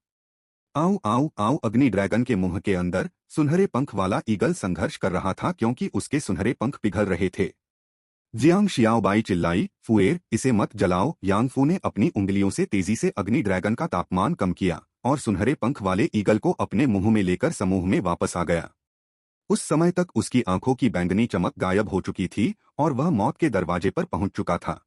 आऊ आऊ आऊ! अग्नि ड्रैगन के मुंह के अंदर सुनहरे पंख वाला ईगल संघर्ष कर रहा था क्योंकि उसके सुनहरे पंख पिघल रहे थे। जियांग शियाओबाई चिल्लाई, फुएर, इसे मत जलाओ। यांगफू ने अपनी उंगलियों से तेजी से अग्नि ड्रैगन का तापमान कम किया और सुनहरे पंख वाले ईगल को अपने मुंह में लेकर समूह में वापस आ गया। उस समय तक उसकी आंखों की बैंगनी चमक गायब हो चुकी थी और वह मौत के दरवाजे पर पहुंच चुका था।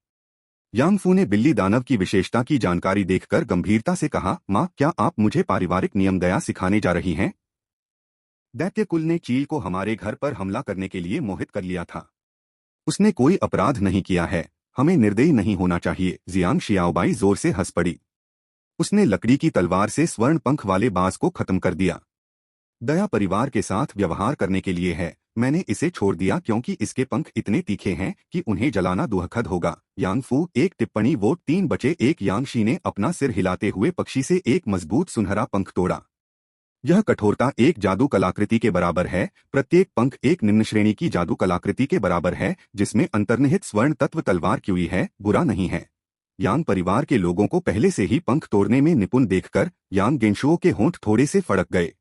यांगफू ने बिल्ली दानव की विशेषता की जानकारी देखकर गंभीरता से कहा, माँ, क्या आप मुझे पारिवारिक नियम दया सिखाने जा रही हैं? दैत्य कुल ने चील को हमारे घर पर हमला करने के लिए मोहित कर लिया था। उसने कोई अपराध नहीं किया है। हमें निर्दयी नहीं होना चाहिए। जियांग शियाओबाई जोर से हंस पड़ी। उसने लकड़ी की तलवार से स्वर्ण पंख वाले बांस को खत्म कर दिया। दया परिवार के साथ व्यवहार करने के लिए है। मैंने इसे छोड़ दिया क्योंकि इसके पंख इतने तीखे हैं कि उन्हें जलाना दुखद होगा। यांगफू, एक टिप्पणी वोट 3-1। यांगशी ने अपना सिर हिलाते हुए पक्षी से एक मजबूत सुनहरा पंख तोड़ा। यह कठोरता एक जादू कलाकृति के बराबर है। प्रत्येक पंख एक निम्न श्रेणी की जादू कलाकृति के बराबर है, जिसमें अंतर्निहित स्वर्ण तत्व तलवार क्यूई है, बुरा नहीं है। यांग परिवार के लोगों को पहले से ही पंख तोड़ने में निपुण देखकर यांग गेंशुओ के होंठ थोड़े से फड़क गए।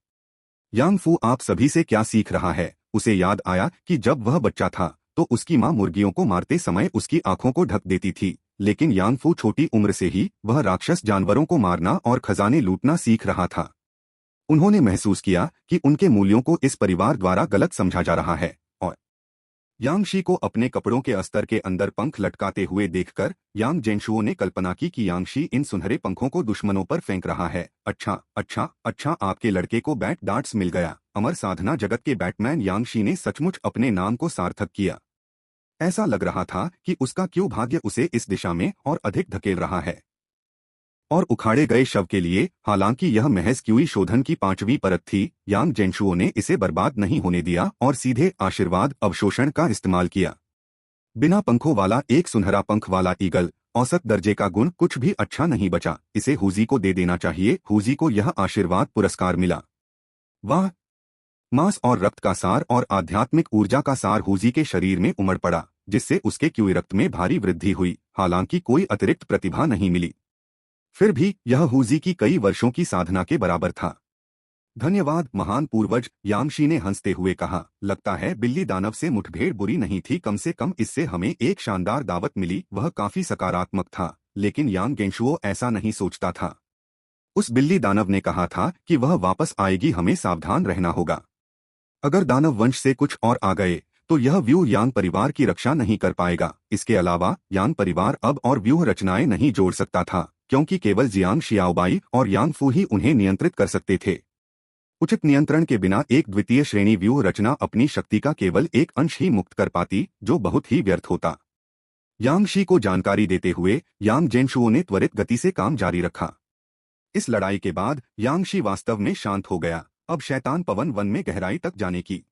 यांग फू आप सभी से क्या सीख रहा है? उसे याद आया कि जब वह बच्चा था तो उसकी माँ मुर्गियों को मारते समय उसकी आंखों को ढक देती थी, लेकिन यांग फू छोटी उम्र से ही वह राक्षस जानवरों को मारना और खजाने लूटना सीख रहा था। उन्होंने महसूस किया कि उनके मूल्यों को इस परिवार द्वारा गलत समझा जा रहा है और यांगशी को अपने कपड़ों के अस्तर के अंदर पंख लटकाते हुए देखकर यांग जेनशुओ ने कल्पना की कि यांगशी इन सुनहरे पंखों को दुश्मनों पर फेंक रहा है। अच्छा अच्छा अच्छा, आपके लड़के को बैट डार्ट्स मिल गया। अमर साधना जगत के बैटमैन यांगशी ने सचमुच अपने नाम को सार्थक किया। ऐसा लग रहा था कि उसका क्यों भाग्य उसे इस दिशा में और अधिक धकेल रहा है। और उखाड़े गए शव के लिए, हालांकि यह महज क्यूई शोधन की 5वीं परत थी, यांग जेनशुओ ने इसे बर्बाद नहीं होने दिया और सीधे आशीर्वाद अवशोषण का इस्तेमाल किया। बिना पंखों वाला एक सुनहरा पंख वाला ईगल, औसत दर्जे का गुण, कुछ भी अच्छा नहीं बचा। इसे हुजी को दे देना चाहिए। हुजी को यह आशीर्वाद पुरस्कार मिला। वाह! मांस और रक्त का सार और आध्यात्मिक ऊर्जा का सार हुजी के शरीर में उमड़ पड़ा, जिससे उसके क्यूई रक्त में भारी वृद्धि हुई। हालांकि कोई अतिरिक्त प्रतिभा नहीं मिली, फिर भी यह हुजी की कई वर्षों की साधना के बराबर था। धन्यवाद महान पूर्वज, यांगशी ने हंसते हुए कहा। लगता है बिल्ली दानव से मुठभेड़ बुरी नहीं थी, कम से कम इससे हमें एक शानदार दावत मिली। वह काफी सकारात्मक था, लेकिन यांग गेंशुओ ऐसा नहीं सोचता था। उस बिल्ली दानव ने कहा था कि वह वापस आएगी, हमें सावधान रहना होगा। अगर दानव वंश से कुछ और आ गए तो यह व्यूह यांग परिवार की रक्षा नहीं कर पाएगा। इसके अलावा यांग परिवार अब और व्यूह रचनाएं नहीं जोड़ सकता था, क्योंकि केवल जियांग शियाओबाई और यांग फू ही उन्हें नियंत्रित कर सकते थे। उचित नियंत्रण के बिना एक द्वितीय श्रेणी व्यूह रचना अपनी शक्ति का केवल एक अंश ही मुक्त कर पाती, जो बहुत ही व्यर्थ होता। यांग शी को जानकारी देते हुए यांग जेनशुओ ने त्वरित गति से काम जारी रखा। इस लड़ाई के बाद यांग शी वास्तव में शांत हो गया। अब शैतान पवन वन में गहराई तक जाने की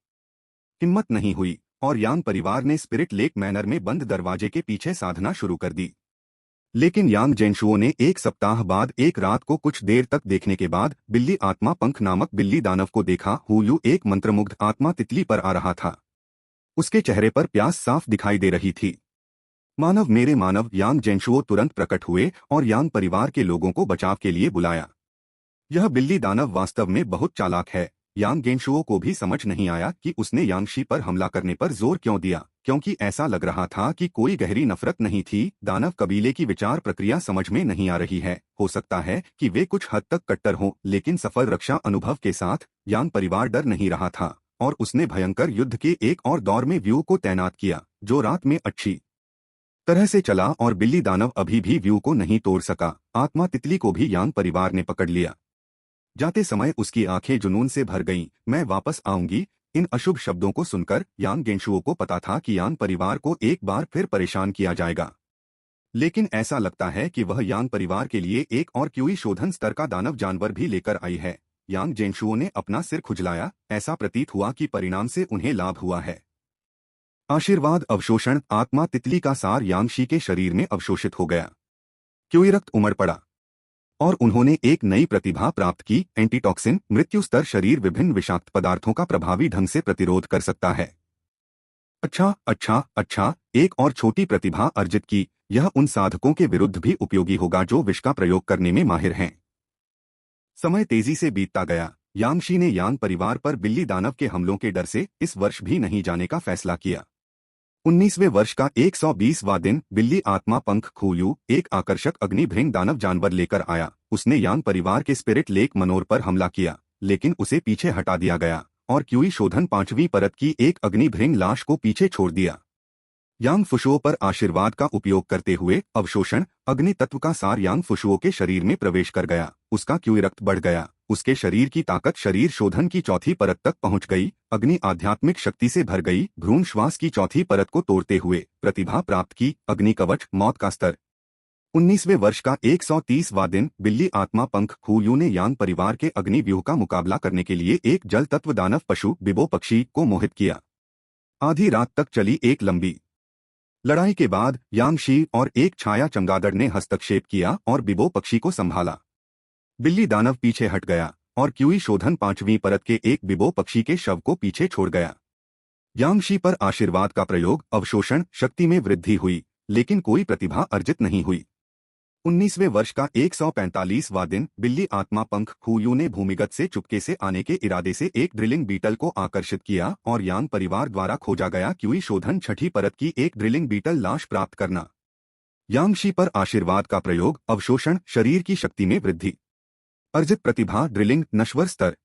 हिम्मत नहीं हुई और यांग परिवार ने स्पिरिट लेक मैनर में बंद दरवाजे के पीछे साधना शुरू कर दी। लेकिन यांग जेनशुओ ने एक सप्ताह बाद एक रात को कुछ देर तक देखने के बाद बिल्ली आत्मा पंख नामक बिल्ली दानव को देखा। हुयू एक मंत्रमुग्ध आत्मा तितली पर आ रहा था। उसके चेहरे पर प्यास साफ दिखाई दे रही थी। मानव, मेरे मानव! यांग जेनशुओ तुरंत प्रकट हुए और यांग परिवार के लोगों को बचाव के लिए बुलाया। यह बिल्ली दानव वास्तव में बहुत चालाक है। यांग गेंशुओ को भी समझ नहीं आया कि उसने यांगशी पर हमला करने पर जोर क्यों दिया, क्योंकि ऐसा लग रहा था कि कोई गहरी नफरत नहीं थी। दानव कबीले की विचार प्रक्रिया समझ में नहीं आ रही है। हो सकता है कि वे कुछ हद तक कट्टर हों, लेकिन सफल रक्षा अनुभव के साथ यांग परिवार डर नहीं रहा था और उसने भयंकर युद्ध के एक और दौर में व्यू को तैनात किया, जो रात में अच्छी तरह से चला और बिल्ली दानव अभी भी व्यू को नहीं तोड़ सका। आत्मा तितली को भी यांग परिवार ने पकड़ लिया। जाते समय उसकी आंखें जुनून से भर गईं। मैं वापस आऊंगी। इन अशुभ शब्दों को सुनकर यांग गेंशुओ को पता था कि यांग परिवार को एक बार फिर परेशान किया जाएगा, लेकिन ऐसा लगता है कि वह यांग परिवार के लिए एक और क्यूई शोधन स्तर का दानव जानवर भी लेकर आई है। यांग जेनशुओ ने अपना सिर खुजलाया। ऐसा प्रतीत हुआ कि परिणाम से उन्हें लाभ हुआ है। आशीर्वाद अवशोषण। आत्मा तितली का सार यांगशी के शरीर में अवशोषित हो गया। क्यूई रक्त उमड़ पड़ा और उन्होंने एक नई प्रतिभा प्राप्त की, एंटीटॉक्सिन। मृत्यु स्तर। शरीर विभिन्न विषाक्त पदार्थों का प्रभावी ढंग से प्रतिरोध कर सकता है। अच्छा अच्छा अच्छा, एक और छोटी प्रतिभा अर्जित की। यह उन साधकों के विरुद्ध भी उपयोगी होगा जो विष का प्रयोग करने में माहिर हैं। समय तेजी से बीतता गया। यांगशी ने यांग परिवार पर बिल्ली दानव के हमलों के डर से इस वर्ष भी नहीं जाने का फैसला किया। 19वें वर्ष का 120वां दिन, बिल्ली आत्मा पंख खूयू एक आकर्षक अग्निभृंग दानव जानवर लेकर आया। उसने यांग परिवार के स्पिरिट लेक मनोर पर हमला किया, लेकिन उसे पीछे हटा दिया गया और क्यूई शोधन 5वीं परत की एक अग्निभृंग लाश को पीछे छोड़ दिया। यांग फुशुओ पर आशीर्वाद का उपयोग करते हुए अवशोषण। अग्नि तत्व का सार यांग फुशुओ के शरीर में प्रवेश कर गया। उसका क्यूई रक्त बढ़ गया। उसके शरीर की ताकत शरीर शोधन की 4थी परत तक पहुंच गई। अग्नि आध्यात्मिक शक्ति से भर गई। भ्रूण श्वास की 4थी परत को तोड़ते हुए प्रतिभा प्राप्त की, अग्नि कवच। मौत का स्तर। 19वें वर्ष का 130वां दिन, बिल्ली आत्मा पंख खूयू ने यांग परिवार के अग्नि व्यूह का मुकाबला करने के लिए एक जल तत्व दानव पशु बिबो पक्षी को मोहित किया। आधी रात तक चली एक लंबी लड़ाई के बाद यांगशी और एक छाया चमगादड़ ने हस्तक्षेप किया और बिबो पक्षी को संभाला। बिल्ली दानव पीछे हट गया। और क्यूई शोधन 5वीं परत के एक बिबो पक्षी के शव को पीछे छोड़ गया। यांगशी पर आशीर्वाद का प्रयोग अवशोषण शक्ति में वृद्धि हुई, लेकिन कोई प्रतिभा अर्जित नहीं हुई। 19वें वर्ष का 145वां दिन बिल्ली आत्मा पंख हुयू ने भूमिगत से चुपके से आने के इरादे से एक ड्रिलिंग बीटल को आकर्षित किया और यांग परिवार द्वारा खोजा गया क्यूई शोधन 6ठी परत की एक ड्रिलिंग बीटल लाश प्राप्त करना। यांगशी पर आशीर्वाद का प्रयोग अवशोषण शरीर की शक्ति में वृद्धि। अर्जित प्रतिभा ड्रिलिंग नश्वर स्तर।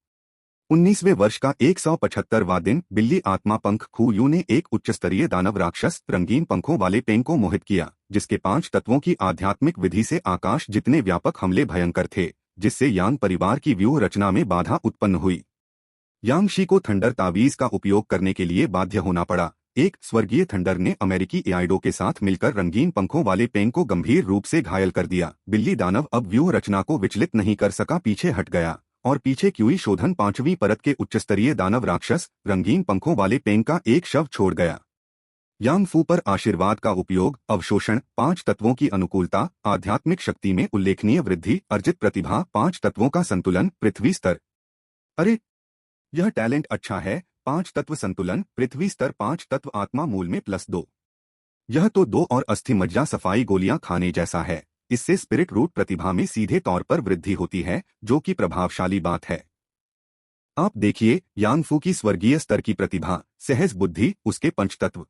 19वें वर्ष का 175वां दिन बिल्ली आत्मा पंख हुयू ने एक उच्चस्तरीय दानव राक्षस रंगीन पंखों वाले पेंग को मोहित किया, जिसके 5 तत्वों की आध्यात्मिक विधि से आकाश जितने व्यापक हमले भयंकर थे, जिससे यांग परिवार की व्यूह रचना में बाधा उत्पन्न हुई। यांगशी को थंडर तावीज का उपयोग करने के लिए बाध्य होना पड़ा। एक स्वर्गीय थंडर ने अमेरिकी एआइडो के साथ मिलकर रंगीन पंखों वाले पेंग को गंभीर रूप से घायल कर दिया। बिल्ली दानव अब व्यूह रचना को विचलित नहीं कर सका, पीछे हट गया और पीछे क्यूई शोधन 5वीं परत के उच्चस्तरीय दानव राक्षस रंगीन पंखों वाले पेंग का एक शव छोड़ गया। यांग फू पर आशीर्वाद का उपयोग अवशोषण 5 तत्वों की अनुकूलता आध्यात्मिक शक्ति में उल्लेखनीय वृद्धि अर्जित प्रतिभा 5 तत्वों का संतुलन पृथ्वी स्तर। अरे यह टैलेंट अच्छा है। 5 तत्व संतुलन पृथ्वी स्तर 5 तत्व आत्मा मूल में +2। यह तो 2 और अस्थि मज्जा सफाई गोलियां खाने जैसा है। इससे स्पिरिट रूट प्रतिभा में सीधे तौर पर वृद्धि होती है, जो कि प्रभावशाली बात है। आप देखिए यांग फू की स्वर्गीय स्तर की प्रतिभा सहज बुद्धि उसके 5 तत्व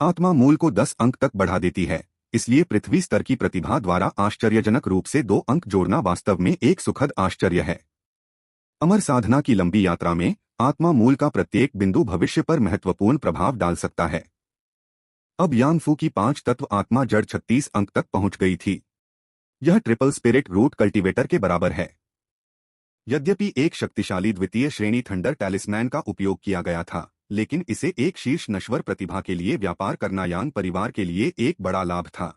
आत्मा मूल को 10 अंक तक बढ़ा देती है। इसलिए पृथ्वी स्तर की प्रतिभा द्वारा आश्चर्यजनक रूप से 2 अंक जोड़ना वास्तव में एक सुखद आश्चर्य है। अमर साधना की लंबी यात्रा में आत्मा मूल का प्रत्येक बिंदु भविष्य पर महत्वपूर्ण प्रभाव डाल सकता है। अब यांग फू की 5 तत्व आत्मा जड़ 36 अंक तक पहुंच गई थी। यह ट्रिपल स्पिरिट रूट कल्टीवेटर के बराबर है। यद्यपि एक शक्तिशाली द्वितीय श्रेणी थंडर टैलिस्मैन का उपयोग किया गया था, लेकिन इसे एक शीर्ष नश्वर प्रतिभा के लिए व्यापार करना यांग परिवार के लिए एक बड़ा लाभ था।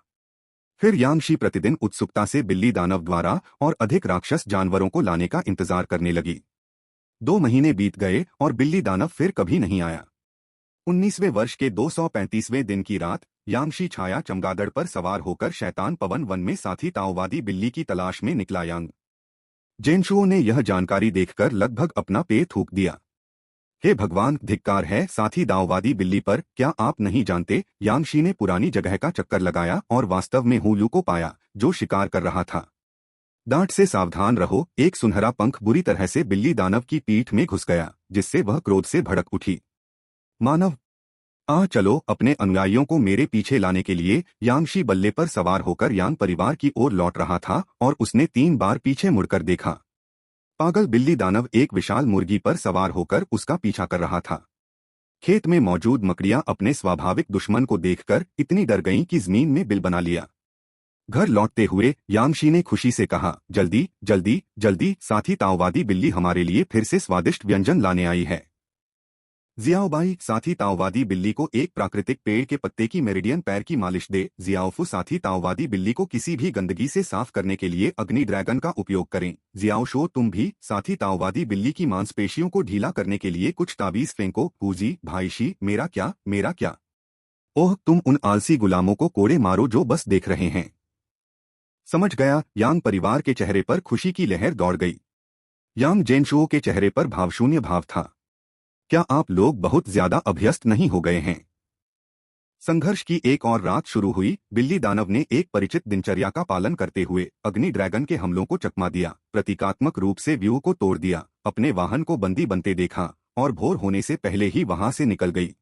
फिर यांगशी प्रतिदिन उत्सुकता से बिल्ली दानव द्वारा और अधिक राक्षस जानवरों को लाने का इंतजार करने लगी। 2 महीने बीत गए और बिल्ली दानव फिर कभी नहीं आया। 19वें वर्ष के 235वें दिन की रात यांगशी छाया चमगादड़ पर सवार होकर शैतान पवन वन में साथी ताओवादी बिल्ली की तलाश में निकला। यांग जेनशुओ ने यह जानकारी देखकर लगभग अपना पेट थूक दिया। हे भगवान, धिक्कार है साथी दाओवादी बिल्ली पर। क्या आप नहीं जानते? यांगशी ने पुरानी जगह का चक्कर लगाया और वास्तव में हुयू को पाया, जो शिकार कर रहा था। डांट से सावधान रहो। एक सुनहरा पंख बुरी तरह से बिल्ली दानव की पीठ में घुस गया, जिससे वह क्रोध से भड़क उठी। मानव चलो अपने अनुयायियों को मेरे पीछे लाने के लिए। यांगशी बल्ले पर सवार होकर यांग परिवार की ओर लौट रहा था और उसने 3 बार पीछे मुड़कर देखा। पागल बिल्ली दानव एक विशाल मुर्गी पर सवार होकर उसका पीछा कर रहा था। खेत में मौजूद मकड़ियां अपने स्वाभाविक दुश्मन को देखकर इतनी डर गईं कि जमीन में बिल बना लिया। घर लौटते हुए यांगशी ने खुशी से कहा, जल्दी जल्दी जल्दी, साथी ताओवादी बिल्ली हमारे लिए फिर से स्वादिष्ट व्यंजन लाने आई है। जियाओबाई, साथी ताओवादी बिल्ली को एक प्राकृतिक पेड़ के पत्ते की मेरिडियन पैर की मालिश दे। जियाओफू, साथी ताओवादी बिल्ली को किसी भी गंदगी से साफ करने के लिए अग्नि ड्रैगन का उपयोग करें। जियाओशो, तुम भी साथी ताओवादी बिल्ली की मांसपेशियों को ढीला करने के लिए कुछ ताबीज फेंको। पूजी, भाईशी, मेरा क्या मेरा क्या। ओह, तुम उन आलसी गुलामों को कोड़े मारो जो बस देख रहे हैं। समझ गया। यांग परिवार के चेहरे पर खुशी की लहर दौड़ गई। यांग जेनशुओ के चेहरे पर भावशून्य भाव था। क्या आप लोग बहुत ज्यादा अभ्यस्त नहीं हो गए हैं? संघर्ष की एक और रात शुरू हुई। बिल्ली दानव ने एक परिचित दिनचर्या का पालन करते हुए अग्नि ड्रैगन के हमलों को चकमा दिया, प्रतीकात्मक रूप से व्यूह को तोड़ दिया, अपने वाहन को बंदी बनते देखा और भोर होने से पहले ही वहां से निकल गई।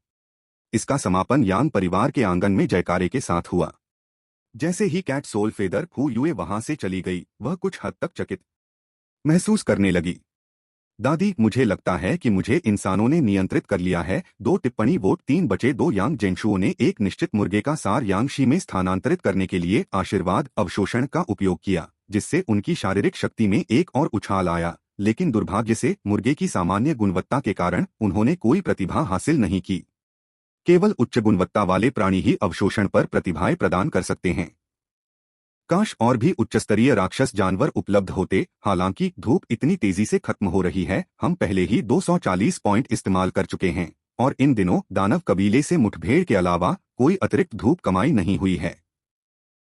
इसका समापन यांग परिवार के आंगन में जयकारे के साथ हुआ। जैसे ही कैट सोल फेदर हुयू वहां से चली गई, वह कुछ हद तक चकित महसूस करने लगी। दादी, मुझे लगता है कि मुझे इंसानों ने नियंत्रित कर लिया है। 2 टिप्पणी वोट 3/2। यांग जेनशुओ ने एक निश्चित मुर्गे का सार यांगशी में स्थानांतरित करने के लिए आशीर्वाद अवशोषण का उपयोग किया, जिससे उनकी शारीरिक शक्ति में एक और उछाल आया। लेकिन दुर्भाग्य से मुर्गे की सामान्य गुणवत्ता के कारण उन्होंने कोई प्रतिभा हासिल नहीं की। केवल उच्च गुणवत्ता वाले प्राणी ही अवशोषण पर प्रतिभाएं प्रदान कर सकते हैं। काश और भी उच्चस्तरीय राक्षस जानवर उपलब्ध होते। हालांकि धूप इतनी तेजी से खत्म हो रही है, हम पहले ही 240 पॉइंट इस्तेमाल कर चुके हैं और इन दिनों दानव कबीले से मुठभेड़ के अलावा कोई अतिरिक्त धूप कमाई नहीं हुई है।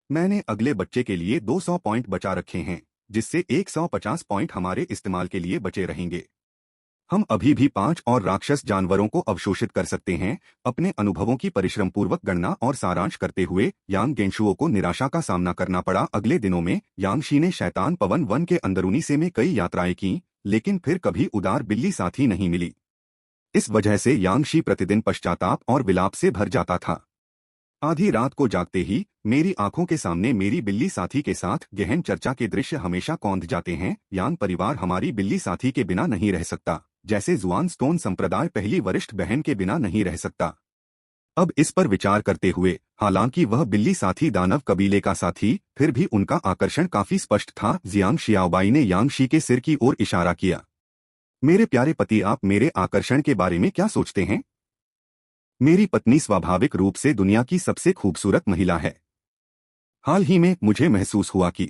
मैंने अगले बच्चे के लिए 200 पॉइंट बचा रखे हैं। जिससे 150 पॉइंट हमारे इस्तेमाल के लिए बचे रहेंगे। हम अभी भी 5 और राक्षस जानवरों को अवशोषित कर सकते हैं। अपने अनुभवों की परिश्रमपूर्वक गणना और सारांश करते हुए यांग गेंशुओ को निराशा का सामना करना पड़ा। अगले दिनों में यांगशी ने शैतान पवन वन के अंदरूनी से में कई यात्राएं की, लेकिन फिर कभी उदार बिल्ली साथी नहीं मिली। इस वजह से यांगशी प्रतिदिन पश्चाताप और विलाप से भर जाता था। आधी रात को जागते ही मेरी आंखों के सामने मेरी बिल्ली साथी के साथ गहन चर्चा के दृश्य हमेशा कौंध जाते हैं। यांग परिवार हमारी बिल्ली साथी के बिना नहीं रह सकता, जैसे जुआन स्टोन संप्रदाय पहली वरिष्ठ बहन के बिना नहीं रह सकता। अब इस पर विचार करते हुए, हालांकि वह बिल्ली साथी दानव कबीले का साथी, फिर भी उनका आकर्षण काफी स्पष्ट था। जियांग शियाओबाई ने यांगशी के सिर की ओर इशारा किया। मेरे प्यारे पति, आप मेरे आकर्षण के बारे में क्या सोचते हैं? मेरी पत्नी स्वाभाविक रूप से दुनिया की सबसे खूबसूरत महिला है। हाल ही में मुझे महसूस हुआ कि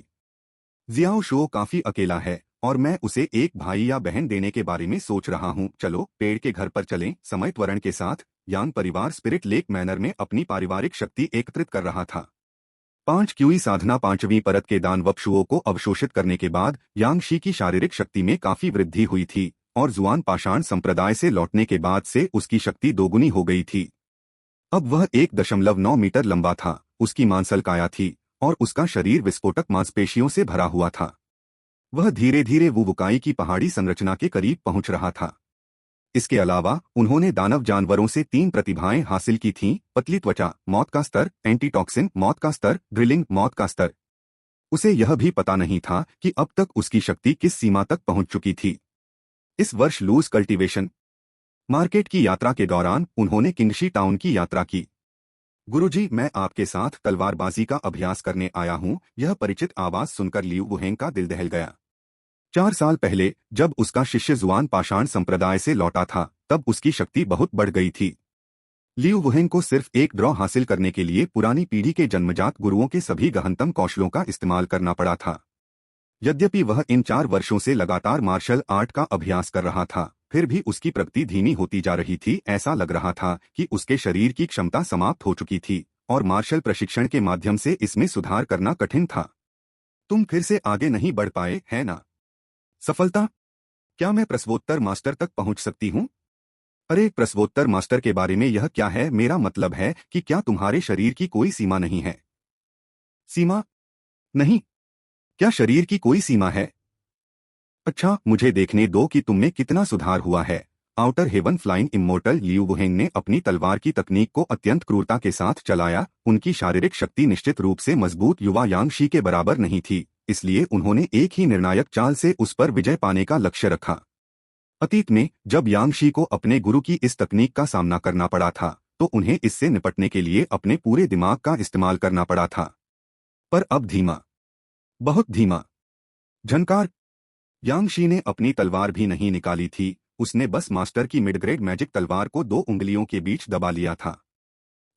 जियाओ शो काफी अकेला है और मैं उसे एक भाई या बहन देने के बारे में सोच रहा हूँ। चलो पेड़ के घर पर चलें। समय त्वरण के साथ यांग परिवार स्पिरिट लेक मैनर में अपनी पारिवारिक शक्ति एकत्रित कर रहा था। 5 क्यूई साधना 5वीं परत के दानवपशुओं को अवशोषित करने के बाद यांगशी की शारीरिक शक्ति में काफी वृद्धि हुई थी और जुआन पाषाण संप्रदाय से लौटने के बाद से उसकी शक्ति दोगुनी हो गई थी। अब वह 1.9 मीटर लंबा था, उसकी मांसलकाया थी और उसका शरीर विस्फोटक मांसपेशियों से भरा हुआ था। वह धीरे धीरे वुवुकाई की पहाड़ी संरचना के करीब पहुंच रहा था। इसके अलावा उन्होंने दानव जानवरों से 3 प्रतिभाएं हासिल की थीं: पतली त्वचा, मौत का स्तर, एंटीटॉक्सिन, मौत का स्तर, ड्रिलिंग, मौत का स्तर। उसे यह भी पता नहीं था कि अब तक उसकी शक्ति किस सीमा तक पहुंच चुकी थी। इस वर्ष लूज कल्टीवेशन मार्केट की यात्रा के दौरान उन्होंने किंगशी टाउन की यात्रा की। गुरुजी, मैं आपके साथ तलवारबाजी का अभ्यास करने आया हूँ। यह परिचित आवाज सुनकर लियू वुहेंग का दिल दहल गया। 4 साल पहले जब उसका शिष्य जुआन पाषाण संप्रदाय से लौटा था, तब उसकी शक्ति बहुत बढ़ गई थी। लियू वुहेंग को सिर्फ एक ड्रॉ हासिल करने के लिए पुरानी पीढ़ी के जन्मजात गुरुओं के सभी गहनतम कौशलों का इस्तेमाल करना पड़ा था। यद्यपि वह इन 4 वर्षों से लगातार मार्शल आर्ट का अभ्यास कर रहा था, फिर भी उसकी प्रगति धीमी होती जा रही थी। ऐसा लग रहा था कि उसके शरीर की क्षमता समाप्त हो चुकी थी और मार्शल प्रशिक्षण के माध्यम से इसमें सुधार करना कठिन था। तुम फिर से आगे नहीं बढ़ पाए, है ना? सफलता? क्या मैं प्रसवोत्तर मास्टर तक पहुंच सकती हूं? अरे, प्रसवोत्तर मास्टर के बारे में यह क्या है? मेरा मतलब है कि क्या तुम्हारे शरीर की कोई सीमा नहीं है? सीमा? नहीं। क्या शरीर की कोई सीमा है? अच्छा, मुझे देखने दो कि तुम में कितना सुधार हुआ है। Outer haven flying immortal Liu वुहेंग ने अपनी तलवार की तकनीक को अत्यंत क्रूरता के साथ चलाया। उनकी शारीरिक शक्ति निश्चित रूप से मजबूत युवा यांगशी के बराबर नहीं थी, इसलिए उन्होंने एक ही निर्णायक चाल से उस पर विजय पाने का लक्ष्य रखा। अतीत में जब यांगशी को अपने गुरु की इस तकनीक का सामना करना पड़ा था, तो उन्हें इससे निपटने के लिए अपने पूरे दिमाग का इस्तेमाल करना पड़ा था। पर अब धीमा, बहुत धीमा। झनकार! यांगशी ने अपनी तलवार भी नहीं निकाली थी, उसने बस मास्टर की मिड ग्रेड मैजिक तलवार को 2 उंगलियों के बीच दबा लिया था।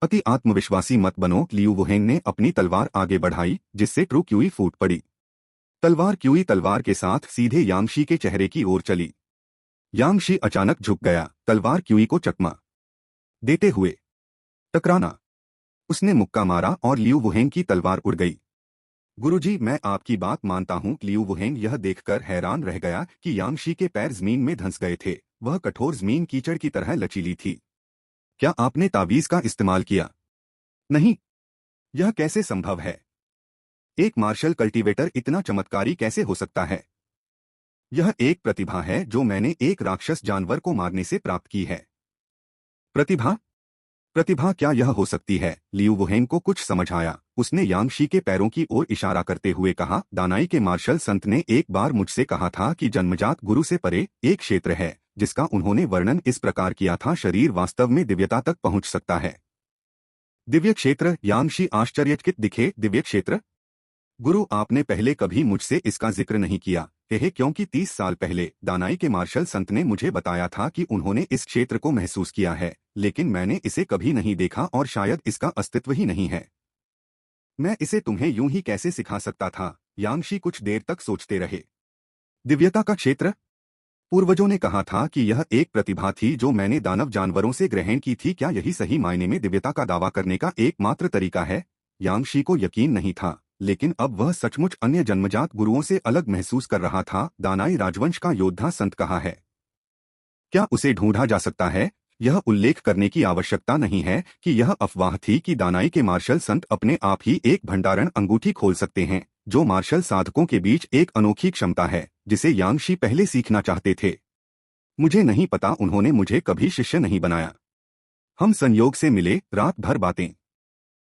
अति आत्मविश्वासी मत बनो। लियू वुहेंग ने अपनी तलवार आगे बढ़ाई, जिससे ट्रू क्यूई फूट पड़ी। तलवार क्यूई तलवार के साथ सीधे यांगशी के चेहरे की ओर चली। यांगशी अचानक झुक गया, तलवार क्यूई को चकमा देते हुए। टकराना! उसने मुक्का मारा और लियू वुहेंग की तलवार उड़ गई। गुरुजी, मैं आपकी बात मानता हूँ। लियू वुहेंग यह देखकर हैरान रह गया कि यांगशी के पैर जमीन में धंस गए थे। वह कठोर जमीन कीचड़ की तरह लचीली थी। क्या आपने तावीज का इस्तेमाल किया? नहीं। यह कैसे संभव है? एक मार्शल कल्टीवेटर इतना चमत्कारी कैसे हो सकता है? यह एक प्रतिभा है जो मैंने एक राक्षस जानवर को मारने से प्राप्त की है। प्रतिभा? प्रतिभा क्या यह हो सकती है? लियू वुहेंग को कुछ समझ आया। उसने यांगशी के पैरों की ओर इशारा करते हुए कहा, दानाई के मार्शल संत ने एक बार मुझसे कहा था कि जन्मजात गुरु से परे एक क्षेत्र है जिसका उन्होंने वर्णन इस प्रकार किया था: शरीर वास्तव में दिव्यता तक पहुंच सकता है। दिव्य क्षेत्र? यांगशी आश्चर्यचकित दिखे। दिव्य क्षेत्र? गुरु, आपने पहले कभी मुझसे इसका जिक्र नहीं किया, कहे क्योंकि 30 साल पहले दानाई के मार्शल संत ने मुझे बताया था कि उन्होंने इस क्षेत्र को महसूस किया है, लेकिन मैंने इसे कभी नहीं देखा और शायद इसका अस्तित्व ही नहीं है। मैं इसे तुम्हें यूं ही कैसे सिखा सकता था? यांगशी कुछ देर तक सोचते रहे। दिव्यता का क्षेत्र? पूर्वजों ने कहा था कि यह एक प्रतिभा थी जो मैंने दानव जानवरों से ग्रहण की थी। क्या यही सही मायने में दिव्यता का दावा करने का एकमात्र तरीका है? यांगशी को यकीन नहीं था। लेकिन अब वह सचमुच अन्य जन्मजात गुरुओं से अलग महसूस कर रहा था। दानाई राजवंश का योद्धा संत कहाँ है? क्या उसे ढूंढा जा सकता है? यह उल्लेख करने की आवश्यकता नहीं है कि यह अफवाह थी कि दानाई के मार्शल संत अपने आप ही एक भंडारण अंगूठी खोल सकते हैं, जो मार्शल साधकों के बीच एक अनोखी क्षमता है जिसे यांगशी पहले सीखना चाहते थे। मुझे नहीं पता, उन्होंने मुझे कभी शिष्य नहीं बनाया। हम संयोग से मिले, रात भर बातें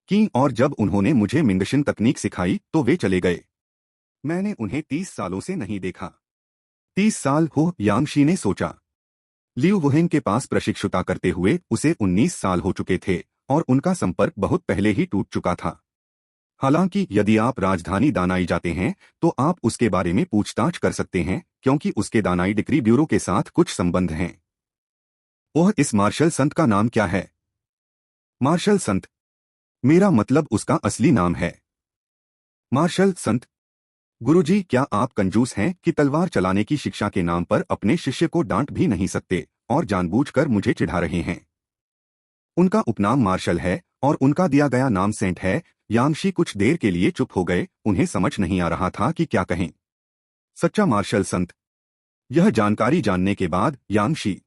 की और जब उन्होंने मुझे मिंगशिन तकनीक सिखाई तो वे चले गए। मैंने उन्हें 30 सालों से नहीं देखा। 30 साल हो, यांगशी ने सोचा। लियू वुहेन के पास प्रशिक्षुता करते हुए उसे 19 साल हो चुके थे और उनका संपर्क बहुत पहले ही टूट चुका था। हालांकि यदि आप राजधानी दानाई जाते हैं तो आप उसके बारे में पूछताछ कर सकते हैं, क्योंकि उसके दानाई डिक्री ब्यूरो के साथ कुछ संबंध हैं। ओह, इस मार्शल संत का नाम क्या है? मार्शल संत? मेरा मतलब उसका असली नाम है। मार्शल संत? गुरुजी, क्या आप कंजूस हैं कि तलवार चलाने की शिक्षा के नाम पर अपने शिष्य को डांट भी नहीं सकते और जानबूझकर मुझे चिढ़ा रहे हैं? उनका उपनाम मार्शल है और उनका दिया गया नाम सेंट है। यांगशी कुछ देर के लिए चुप हो गए, उन्हें समझ नहीं आ रहा था कि क्या कहें। सच्चा मार्शल संत? यह जानकारी जानने के बाद यांगशी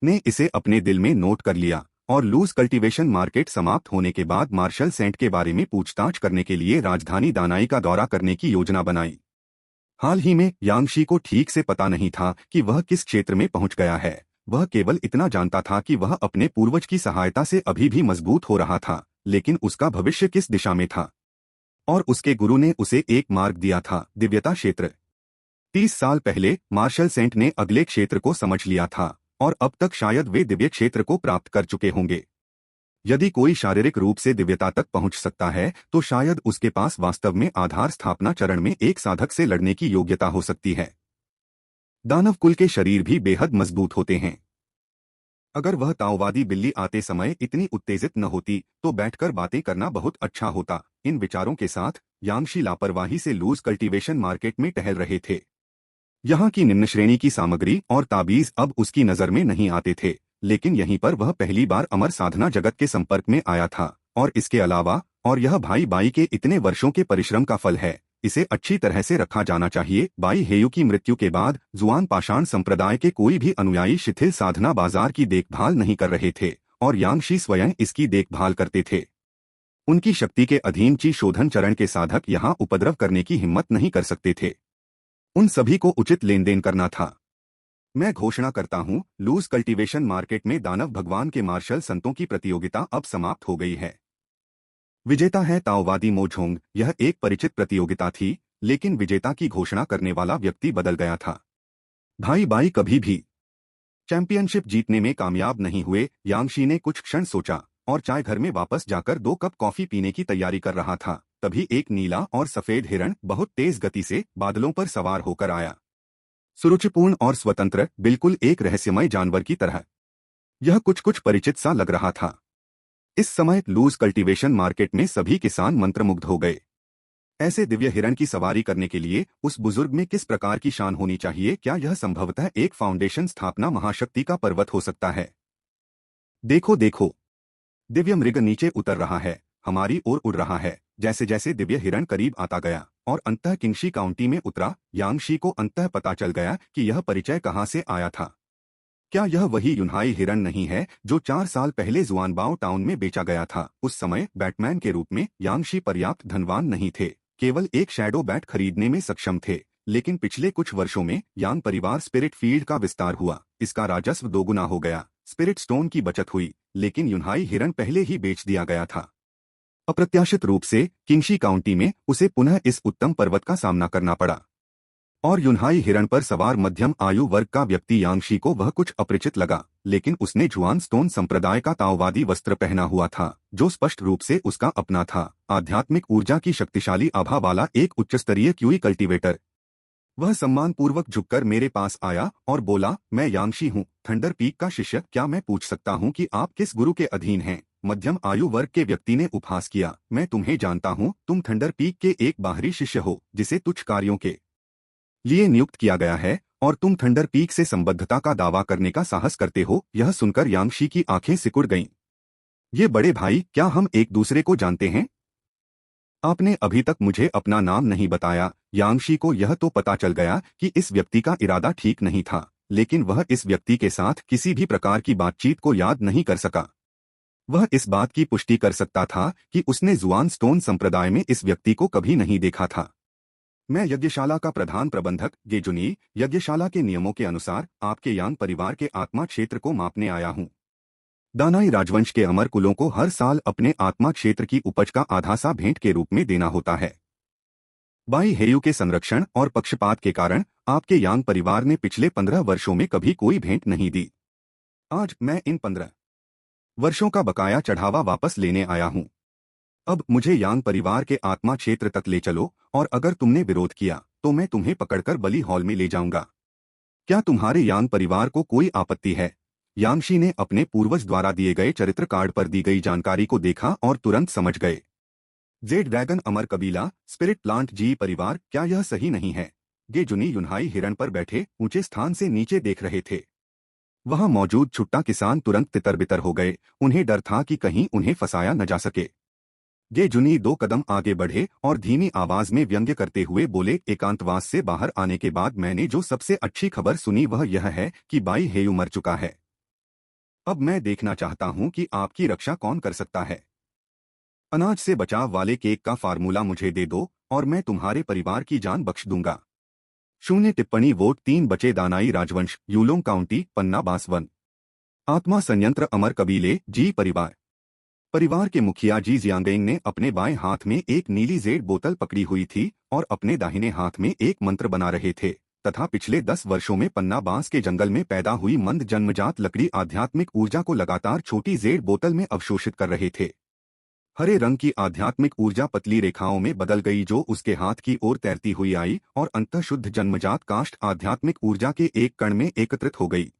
ने इसे अपने दिल में नोट कर लिया और लूज कल्टीवेशन मार्केट समाप्त होने के बाद मार्शल सेंट के बारे में पूछताछ करने के लिए राजधानी दानाई का दौरा करने की योजना बनाई। हाल ही में यांगशी को ठीक से पता नहीं था कि वह किस क्षेत्र में पहुंच गया है। वह केवल इतना जानता था कि वह अपने पूर्वज की सहायता से अभी भी मजबूत हो रहा था, लेकिन उसका भविष्य किस दिशा में था? और उसके गुरु ने उसे एक मार्ग दिया था, दिव्यता क्षेत्र। 30 साल पहले मार्शल सेंट ने अगले क्षेत्र को समझ लिया था और अब तक शायद वे दिव्य क्षेत्र को प्राप्त कर चुके होंगे। यदि कोई शारीरिक रूप से दिव्यता तक पहुंच सकता है तो शायद उसके पास वास्तव में आधार स्थापना चरण में एक साधक से लड़ने की योग्यता हो सकती है। दानव कुल के शरीर भी बेहद मजबूत होते हैं। अगर वह ताओवादी बिल्ली आते समय इतनी उत्तेजित न होती तो बैठकर बातें करना बहुत अच्छा होता। इन विचारों के साथ यांगशी लापरवाही से लूज कल्टीवेशन मार्केट में टहल रहे थे। यहाँ की निम्न श्रेणी की सामग्री और ताबीज अब उसकी नजर में नहीं आते थे, लेकिन यहीं पर वह पहली बार अमर साधना जगत के संपर्क में आया था। और इसके अलावा, और यह भाई बाई के इतने वर्षों के परिश्रम का फल है, इसे अच्छी तरह से रखा जाना चाहिए। बाई हेयू की मृत्यु के बाद जुआन पाषाण संप्रदाय के कोई भी अनुयायी शिथिल साधना बाजार की देखभाल नहीं कर रहे थे और यांगशी स्वयं इसकी देखभाल करते थे। उनकी शक्ति के अधीन ची शोधन चरण के साधक यहाँ उपद्रव करने की हिम्मत नहीं कर सकते थे। उन सभी को उचित लेन देन करना था। मैं घोषणा करता हूँ, लूज कल्टीवेशन मार्केट में दानव भगवान के मार्शल संतों की प्रतियोगिता अब समाप्त हो गई है। विजेता है ताओवादी मोझोंग। यह एक परिचित प्रतियोगिता थी, लेकिन विजेता की घोषणा करने वाला व्यक्ति बदल गया था। भाई बाई कभी भी चैंपियनशिप जीतने में कामयाब नहीं हुए। यांगशी ने कुछ क्षण सोचा और चाय घर में वापस जाकर 2 कप कॉफी पीने की तैयारी कर रहा था। तभी एक नीला और सफेद हिरण बहुत तेज गति से बादलों पर सवार होकर आया। सुरुचिपूर्ण और स्वतंत्र, बिल्कुल एक रहस्यमय जानवर की तरह। यह कुछ कुछ परिचित सा लग रहा था। इस समय लूज कल्टीवेशन मार्केट में सभी किसान मंत्रमुग्ध हो गए। ऐसे दिव्य हिरण की सवारी करने के लिए उस बुजुर्ग में किस प्रकार की शान होनी चाहिए? क्या यह संभवतः एक फाउंडेशन स्थापना महाशक्ति का पर्वत हो सकता है? देखो देखो, दिव्य मृग नीचे उतर रहा है, हमारी ओर उड़ रहा है। जैसे जैसे दिव्य हिरण करीब आता गया और अंततः किंगशी काउंटी में उतरा, यांगशी को अंततः पता चल गया कि यह परिचय कहाँ से आया था। क्या यह वही यूनहाई हिरण नहीं है जो 4 साल पहले जुआनबाओ टाउन में बेचा गया था? उस समय बैटमैन के रूप में यांगशी पर्याप्त धनवान नहीं थे, केवल एक शैडो बैट खरीदने में सक्षम थे। लेकिन पिछले कुछ वर्षों में यांग परिवार स्पिरिट फील्ड का विस्तार हुआ, इसका राजस्व दोगुना हो गया, स्पिरिट स्टोन की बचत हुई, लेकिन यूनहाई हिरण पहले ही बेच दिया गया था। अप्रत्याशित रूप से किंगशी काउंटी में उसे पुनः इस उत्तम पर्वत का सामना करना पड़ा और यूनहाई हिरण पर सवार मध्यम आयु वर्ग का व्यक्ति यांगशी को वह कुछ अपरिचित लगा, लेकिन उसने जुआन स्टोन संप्रदाय का ताओवादी वस्त्र पहना हुआ था, जो स्पष्ट रूप से उसका अपना था। आध्यात्मिक ऊर्जा की शक्तिशाली आभा वाला एक उच्चस्तरीय क्यूई कल्टीवेटर। वह सम्मानपूर्वक झुककर मेरे पास आया और बोला, मैं यांगशी हूँ, थंडर पीक का शिष्य। क्या मैं पूछ सकता हूँ कि आप किस गुरु के अधीन हैं? मध्यम आयु वर्ग के व्यक्ति ने उपहास किया। मैं तुम्हें जानता हूँ, तुम थंडर पीक के एक बाहरी शिष्य हो जिसे तुच्छ कार्यों के लिए नियुक्त किया गया है और तुम थंडर पीक से संबद्धता का दावा करने का साहस करते हो। यह सुनकर यांगशी की आंखें सिकुड़ गईं। ये बड़े भाई, क्या हम एक दूसरे को जानते हैं? आपने अभी तक मुझे अपना नाम नहीं बताया। यांगशी को यह तो पता चल गया कि इस व्यक्ति का इरादा ठीक नहीं था, लेकिन वह इस व्यक्ति के साथ किसी भी प्रकार की बातचीत को याद नहीं कर सका। वह इस बात की पुष्टि कर सकता था कि उसने जुआन स्टोन संप्रदाय में इस व्यक्ति को कभी नहीं देखा था। मैं यज्ञशाला का प्रधान प्रबंधक गेजुनी, यज्ञशाला के नियमों के अनुसार आपके यांग परिवार के आत्मा क्षेत्र को मापने आया हूँ। दानाई राजवंश के अमर कुलों को हर साल अपने आत्मा क्षेत्र की उपज का आधा सा भेंट के रूप में देना होता है। बाई हेयू के संरक्षण और पक्षपात के कारण आपके यांग परिवार ने पिछले 15 वर्षों में कभी कोई भेंट नहीं दी। आज मैं इन 15 वर्षों का बकाया चढ़ावा वापस लेने आया हूँ। अब मुझे यांग परिवार के आत्मा क्षेत्र तक ले चलो, और अगर तुमने विरोध किया तो मैं तुम्हें पकड़कर बलि हॉल में ले जाऊंगा। क्या तुम्हारे यांग परिवार को कोई आपत्ति है? यांगशी ने अपने पूर्वज द्वारा दिए गए चरित्र कार्ड पर दी गई जानकारी को देखा और तुरंत समझ गए। जेड ड्रैगन अमर कबीला, स्पिरिट प्लांट जी परिवार, क्या यह सही नहीं है? गेजुनी युनहाई हिरण पर बैठे ऊंचे स्थान से नीचे देख रहे थे। वहां मौजूद छुट्टा किसान तुरंत तितर बितर हो गए। उन्हें डर था कि कहीं उन्हें फंसाया न जा सके। गेजुनी 2 कदम आगे बढ़े और धीमी आवाज में व्यंग्य करते हुए बोले, एकांतवास से बाहर आने के बाद मैंने जो सबसे अच्छी खबर सुनी वह यह है कि बाई हेयू मर चुका है। अब मैं देखना चाहता हूं कि आपकी रक्षा कौन कर सकता है। अनाज से बचाव वाले केक का फार्मूला मुझे दे दो और मैं तुम्हारे परिवार की जान बख्श दूंगा। 0 टिप्पणी वोट 3 बचे दानाई राजवंश, यूलोंग काउंटी, पन्ना बासवन। आत्मा संयंत्र अमर कबीले जी परिवार। परिवार के मुखिया जी जियांगेंग ने अपने बाएं हाथ में एक नीली जेड बोतल पकड़ी हुई थी और अपने दाहिने हाथ में एक मंत्र बना रहे थे, तथा पिछले 10 वर्षों में पन्ना बांस के जंगल में पैदा हुई मंद जन्मजात लकड़ी आध्यात्मिक ऊर्जा को लगातार छोटी जेड बोतल में अवशोषित कर रहे थे। हरे रंग की आध्यात्मिक ऊर्जा पतली रेखाओं में बदल गई जो उसके हाथ की ओर तैरती हुई आई और अंतः शुद्ध जन्मजात काष्ठ आध्यात्मिक ऊर्जा के एक कण में एकत्रित हो गई।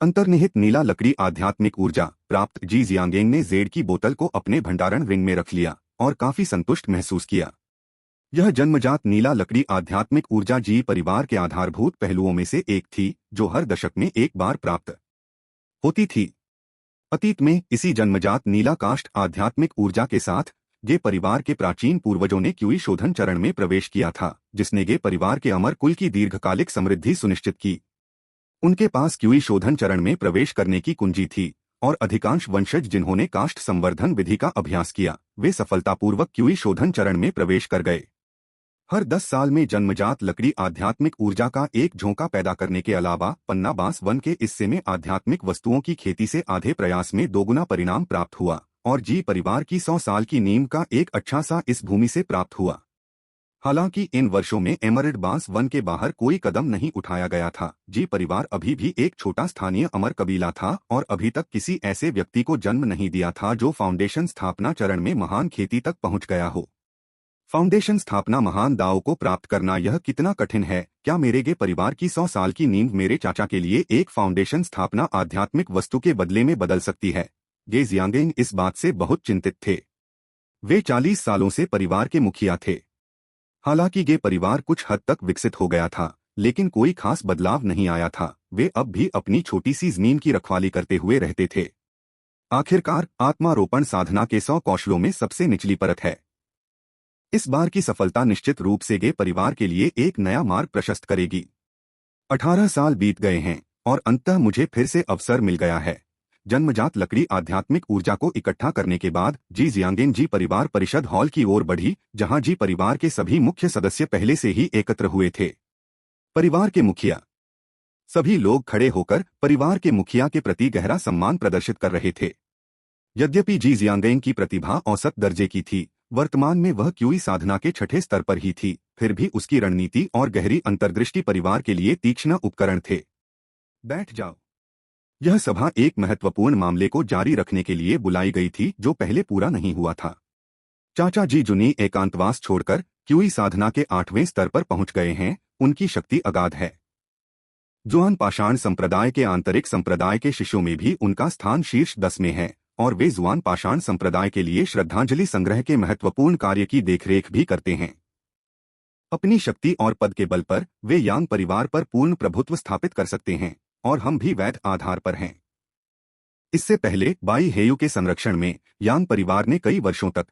अंतर्निहित नीला लकड़ी आध्यात्मिक ऊर्जा प्राप्त जी जियांगेंग ने जेड की बोतल को अपने भंडारण रिंग में रख लिया और काफी संतुष्ट महसूस किया। यह जन्मजात नीला लकड़ी आध्यात्मिक ऊर्जा जी परिवार के आधारभूत पहलुओं में से एक थी, जो हर दशक में एक बार प्राप्त होती थी। अतीत में इसी जन्मजात नीला काष्ठ आध्यात्मिक ऊर्जा के साथ गे परिवार के प्राचीन पूर्वजों ने क्यूई शोधन चरण में प्रवेश किया था, जिसने गे परिवार के अमर कुल की दीर्घकालिक समृद्धि सुनिश्चित की। उनके पास क्यूई शोधन चरण में प्रवेश करने की कुंजी थी, और अधिकांश वंशज जिन्होंने काष्ठ संवर्धन विधि का अभ्यास किया वे सफलतापूर्वक क्यूई शोधन चरण में प्रवेश कर गए। हर 10 साल में जन्मजात लकड़ी आध्यात्मिक ऊर्जा का एक झोंका पैदा करने के अलावा पन्ना बांस वन के हिस्से में आध्यात्मिक वस्तुओं की खेती से आधे प्रयास में दोगुना परिणाम प्राप्त हुआ, और जी परिवार की 100 साल की नींव का एक अच्छा सा इस भूमि से प्राप्त हुआ। हालांकि इन वर्षों में एमरल्ड बांस वन के बाहर कोई कदम नहीं उठाया गया था। जी परिवार अभी भी एक छोटा स्थानीय अमर कबीला था और अभी तक किसी ऐसे व्यक्ति को जन्म नहीं दिया था जो फाउंडेशन स्थापना चरण में महान खेती तक पहुंच गया हो। फाउंडेशन स्थापना महान दाव को प्राप्त करना यह कितना कठिन है। क्या मेरे गे परिवार की 100 साल की नींव मेरे चाचा के लिए एक फाउंडेशन स्थापना आध्यात्मिक वस्तु के बदले में बदल सकती है? गे जियांगेंग इस बात से बहुत चिंतित थे। वे 40 सालों से परिवार के मुखिया थे। हालांकि गे परिवार कुछ हद तक विकसित हो गया था, लेकिन कोई खास बदलाव नहीं आया था। वे अब भी अपनी छोटी सी जमीन की रखवाली करते हुए रहते थे। आखिरकार आत्मारोपण साधना के 100 कौशलों में सबसे निचली परत है। इस बार की सफलता निश्चित रूप से गे परिवार के लिए एक नया मार्ग प्रशस्त करेगी। 18 साल बीत गए हैं और अंततः मुझे फिर से अवसर मिल गया है। जन्मजात लकड़ी आध्यात्मिक ऊर्जा को इकट्ठा करने के बाद जी जियांगेंग जी परिवार परिषद हॉल की ओर बढ़ी, जहां जी परिवार के सभी मुख्य सदस्य पहले से ही एकत्र हुए थे। परिवार के मुखिया सभी लोग खड़े होकर परिवार के मुखिया के प्रति गहरा सम्मान प्रदर्शित कर रहे थे। यद्यपि जी जियांगेंग की प्रतिभा औसत दर्जे की थी, वर्तमान में वह क्यूई साधना के 6ठे स्तर पर ही थी, फिर भी उसकी रणनीति और गहरी अंतर्दृष्टि परिवार के लिए तीक्ष्ण उपकरण थे। बैठ जाओ। यह सभा एक महत्वपूर्ण मामले को जारी रखने के लिए बुलाई गई थी जो पहले पूरा नहीं हुआ था। चाचा जी जुनी एकांतवास छोड़कर क्यूई साधना के 8वें स्तर पर पहुंच गए हैं। उनकी शक्ति अगाध है। जुआन पाषाण संप्रदाय के आंतरिक संप्रदाय के शिष्यों में भी उनका स्थान शीर्ष 10 में है, और वे जुआन पाषाण संप्रदाय के लिए श्रद्धांजलि संग्रह के महत्वपूर्ण कार्य की देखरेख भी करते हैं। अपनी शक्ति और पद के बल पर वे यांग परिवार पर पूर्ण प्रभुत्व स्थापित कर सकते हैं, और हम भी वैध आधार पर हैं। इससे पहले बाई हेयू के संरक्षण में यांग परिवार ने कई वर्षों तक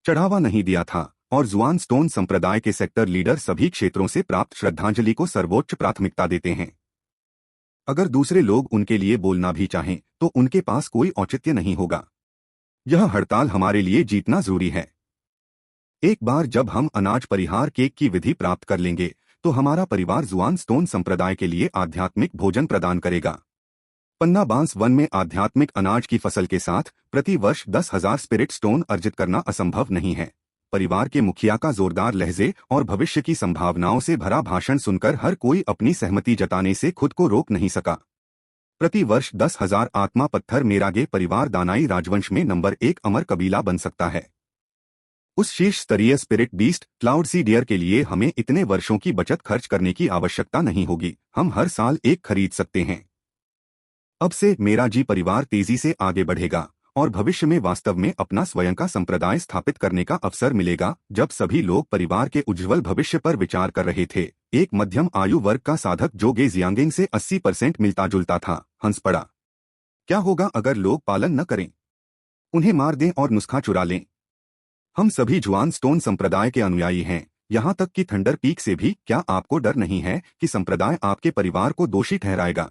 चढ़ावा नहीं दिया था और जुआन स्टोन संप्रदाय के सेक्टर लीडर सभी क्षेत्रों से प्राप्त श्रद्धांजलि को सर्वोच्च प्राथमिकता देते हैं। अगर दूसरे लोग उनके लिए बोलना भी चाहें तो उनके पास कोई औचित्य नहीं होगा। यह हड़ताल हमारे लिए जीतना जरूरी है। एक बार जब हम अनाज परिहार केक की विधि प्राप्त कर लेंगे तो हमारा परिवार जुआन स्टोन संप्रदाय के लिए आध्यात्मिक भोजन प्रदान करेगा। पन्ना बांस वन में आध्यात्मिक अनाज की फसल के साथ प्रति वर्ष 10,000 स्पिरिट स्टोन अर्जित करना असंभव नहीं है। परिवार के मुखिया का जोरदार लहजे और भविष्य की संभावनाओं से भरा भाषण सुनकर हर कोई अपनी सहमति जताने से खुद को रोक नहीं सका। प्रति वर्ष 10,000 आत्मा पत्थर मेरागे परिवार दानाई राजवंश में नंबर 1 अमर कबीला बन सकता है। उस शीर्ष स्तरीय स्पिरिट बीस्ट क्लाउड सी डियर के लिए हमें इतने वर्षों की बचत खर्च करने की आवश्यकता नहीं होगी। हम हर साल एक खरीद सकते हैं। अब से मेरा जी परिवार तेजी से आगे बढ़ेगा और भविष्य में वास्तव में अपना स्वयं का संप्रदाय स्थापित करने का अवसर मिलेगा। जब सभी लोग परिवार के उज्जवल भविष्य पर विचार कर रहे थे, एक मध्यम आयु वर्ग का साधक जो गे जियांगिंग से 80% मिलता जुलता था, हंस पड़ा। क्या होगा अगर लोग पालन न करें, उन्हें मार दें और नुस्खा चुरा लें? हम सभी जुआन स्टोन संप्रदाय के अनुयायी हैं, यहाँ तक कि थंडर पीक से भी। क्या आपको डर नहीं है कि संप्रदाय आपके परिवार को दोषी ठहराएगा?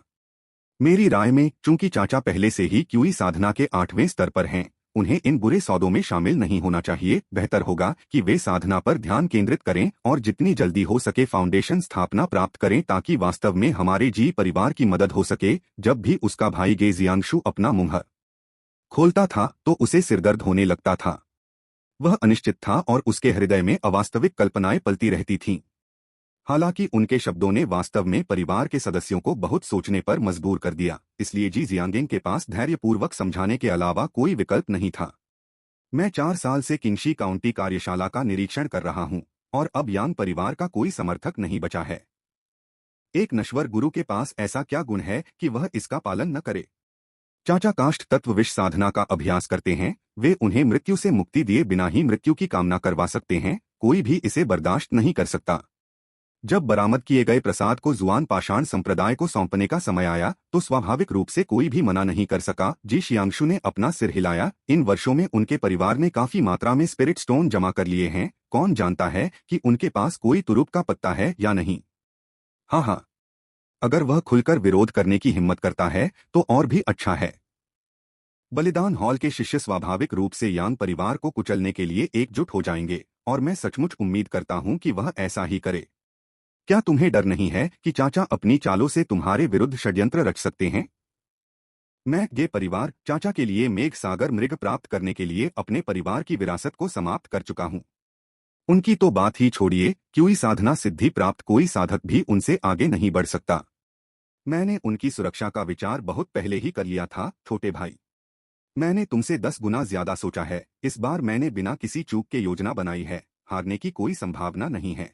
मेरी राय में चूंकि चाचा पहले से ही क्यूई साधना के 8वें स्तर पर हैं, उन्हें इन बुरे सौदों में शामिल नहीं होना चाहिए। बेहतर होगा कि वे साधना पर ध्यान केंद्रित करें और जितनी जल्दी हो सके फाउंडेशन स्थापना प्राप्त करें ताकि वास्तव में हमारे जी परिवार की मदद हो सके। जब भी उसका भाई गे जियांगशु अपना मुंह खोलता था तो उसे सिरदर्द होने लगता था। वह अनिश्चित था और उसके हृदय में अवास्तविक कल्पनाएं पलती रहती थीं। हालांकि उनके शब्दों ने वास्तव में परिवार के सदस्यों को बहुत सोचने पर मजबूर कर दिया। इसलिए जी जियांगिंग के पास धैर्यपूर्वक समझाने के अलावा कोई विकल्प नहीं था। मैं 4 साल से किंगशी काउंटी कार्यशाला का निरीक्षण कर रहा हूं और अब यांग परिवार का कोई समर्थक नहीं बचा है। एक नश्वर गुरु के पास ऐसा क्या गुण है कि वह इसका पालन न करे? चाचा काष्ठ तत्व विष साधना का अभ्यास करते हैं। वे उन्हें मृत्यु से मुक्ति दिए बिना ही मृत्यु की कामना करवा सकते हैं। कोई भी इसे बर्दाश्त नहीं कर सकता। जब बरामद किए गए प्रसाद को जुआन पाषाण संप्रदाय को सौंपने का समय आया तो स्वाभाविक रूप से कोई भी मना नहीं कर सका। जी शियांगशु ने अपना सिर हिलाया। इन वर्षों में उनके परिवार ने काफी मात्रा में स्पिरिट स्टोन जमा कर लिए हैं। कौन जानता है कि उनके पास कोई तुरुप का पत्ता है या नहीं? हाँ हाँ, अगर वह खुलकर विरोध करने की हिम्मत करता है तो और भी अच्छा है। बलिदान हॉल के शिष्य स्वाभाविक रूप से यांग परिवार को कुचलने के लिए एकजुट हो जाएंगे और मैं सचमुच उम्मीद करता हूं कि वह ऐसा ही करे। क्या तुम्हें डर नहीं है कि चाचा अपनी चालों से तुम्हारे विरुद्ध षड्यंत्र रच सकते हैं? मैं गे परिवार चाचा के लिए मेघ सागर मृग प्राप्त करने के लिए अपने परिवार की विरासत को समाप्त कर चुका हूं। उनकी तो बात ही छोड़िए, क्योंकि साधना सिद्धि प्राप्त कोई साधक भी उनसे आगे नहीं बढ़ सकता। मैंने उनकी सुरक्षा का विचार बहुत पहले ही कर लिया था, छोटे भाई। मैंने तुमसे 10 गुना ज्यादा सोचा है। इस बार मैंने बिना किसी चूक के योजना बनाई है। हारने की कोई संभावना नहीं है।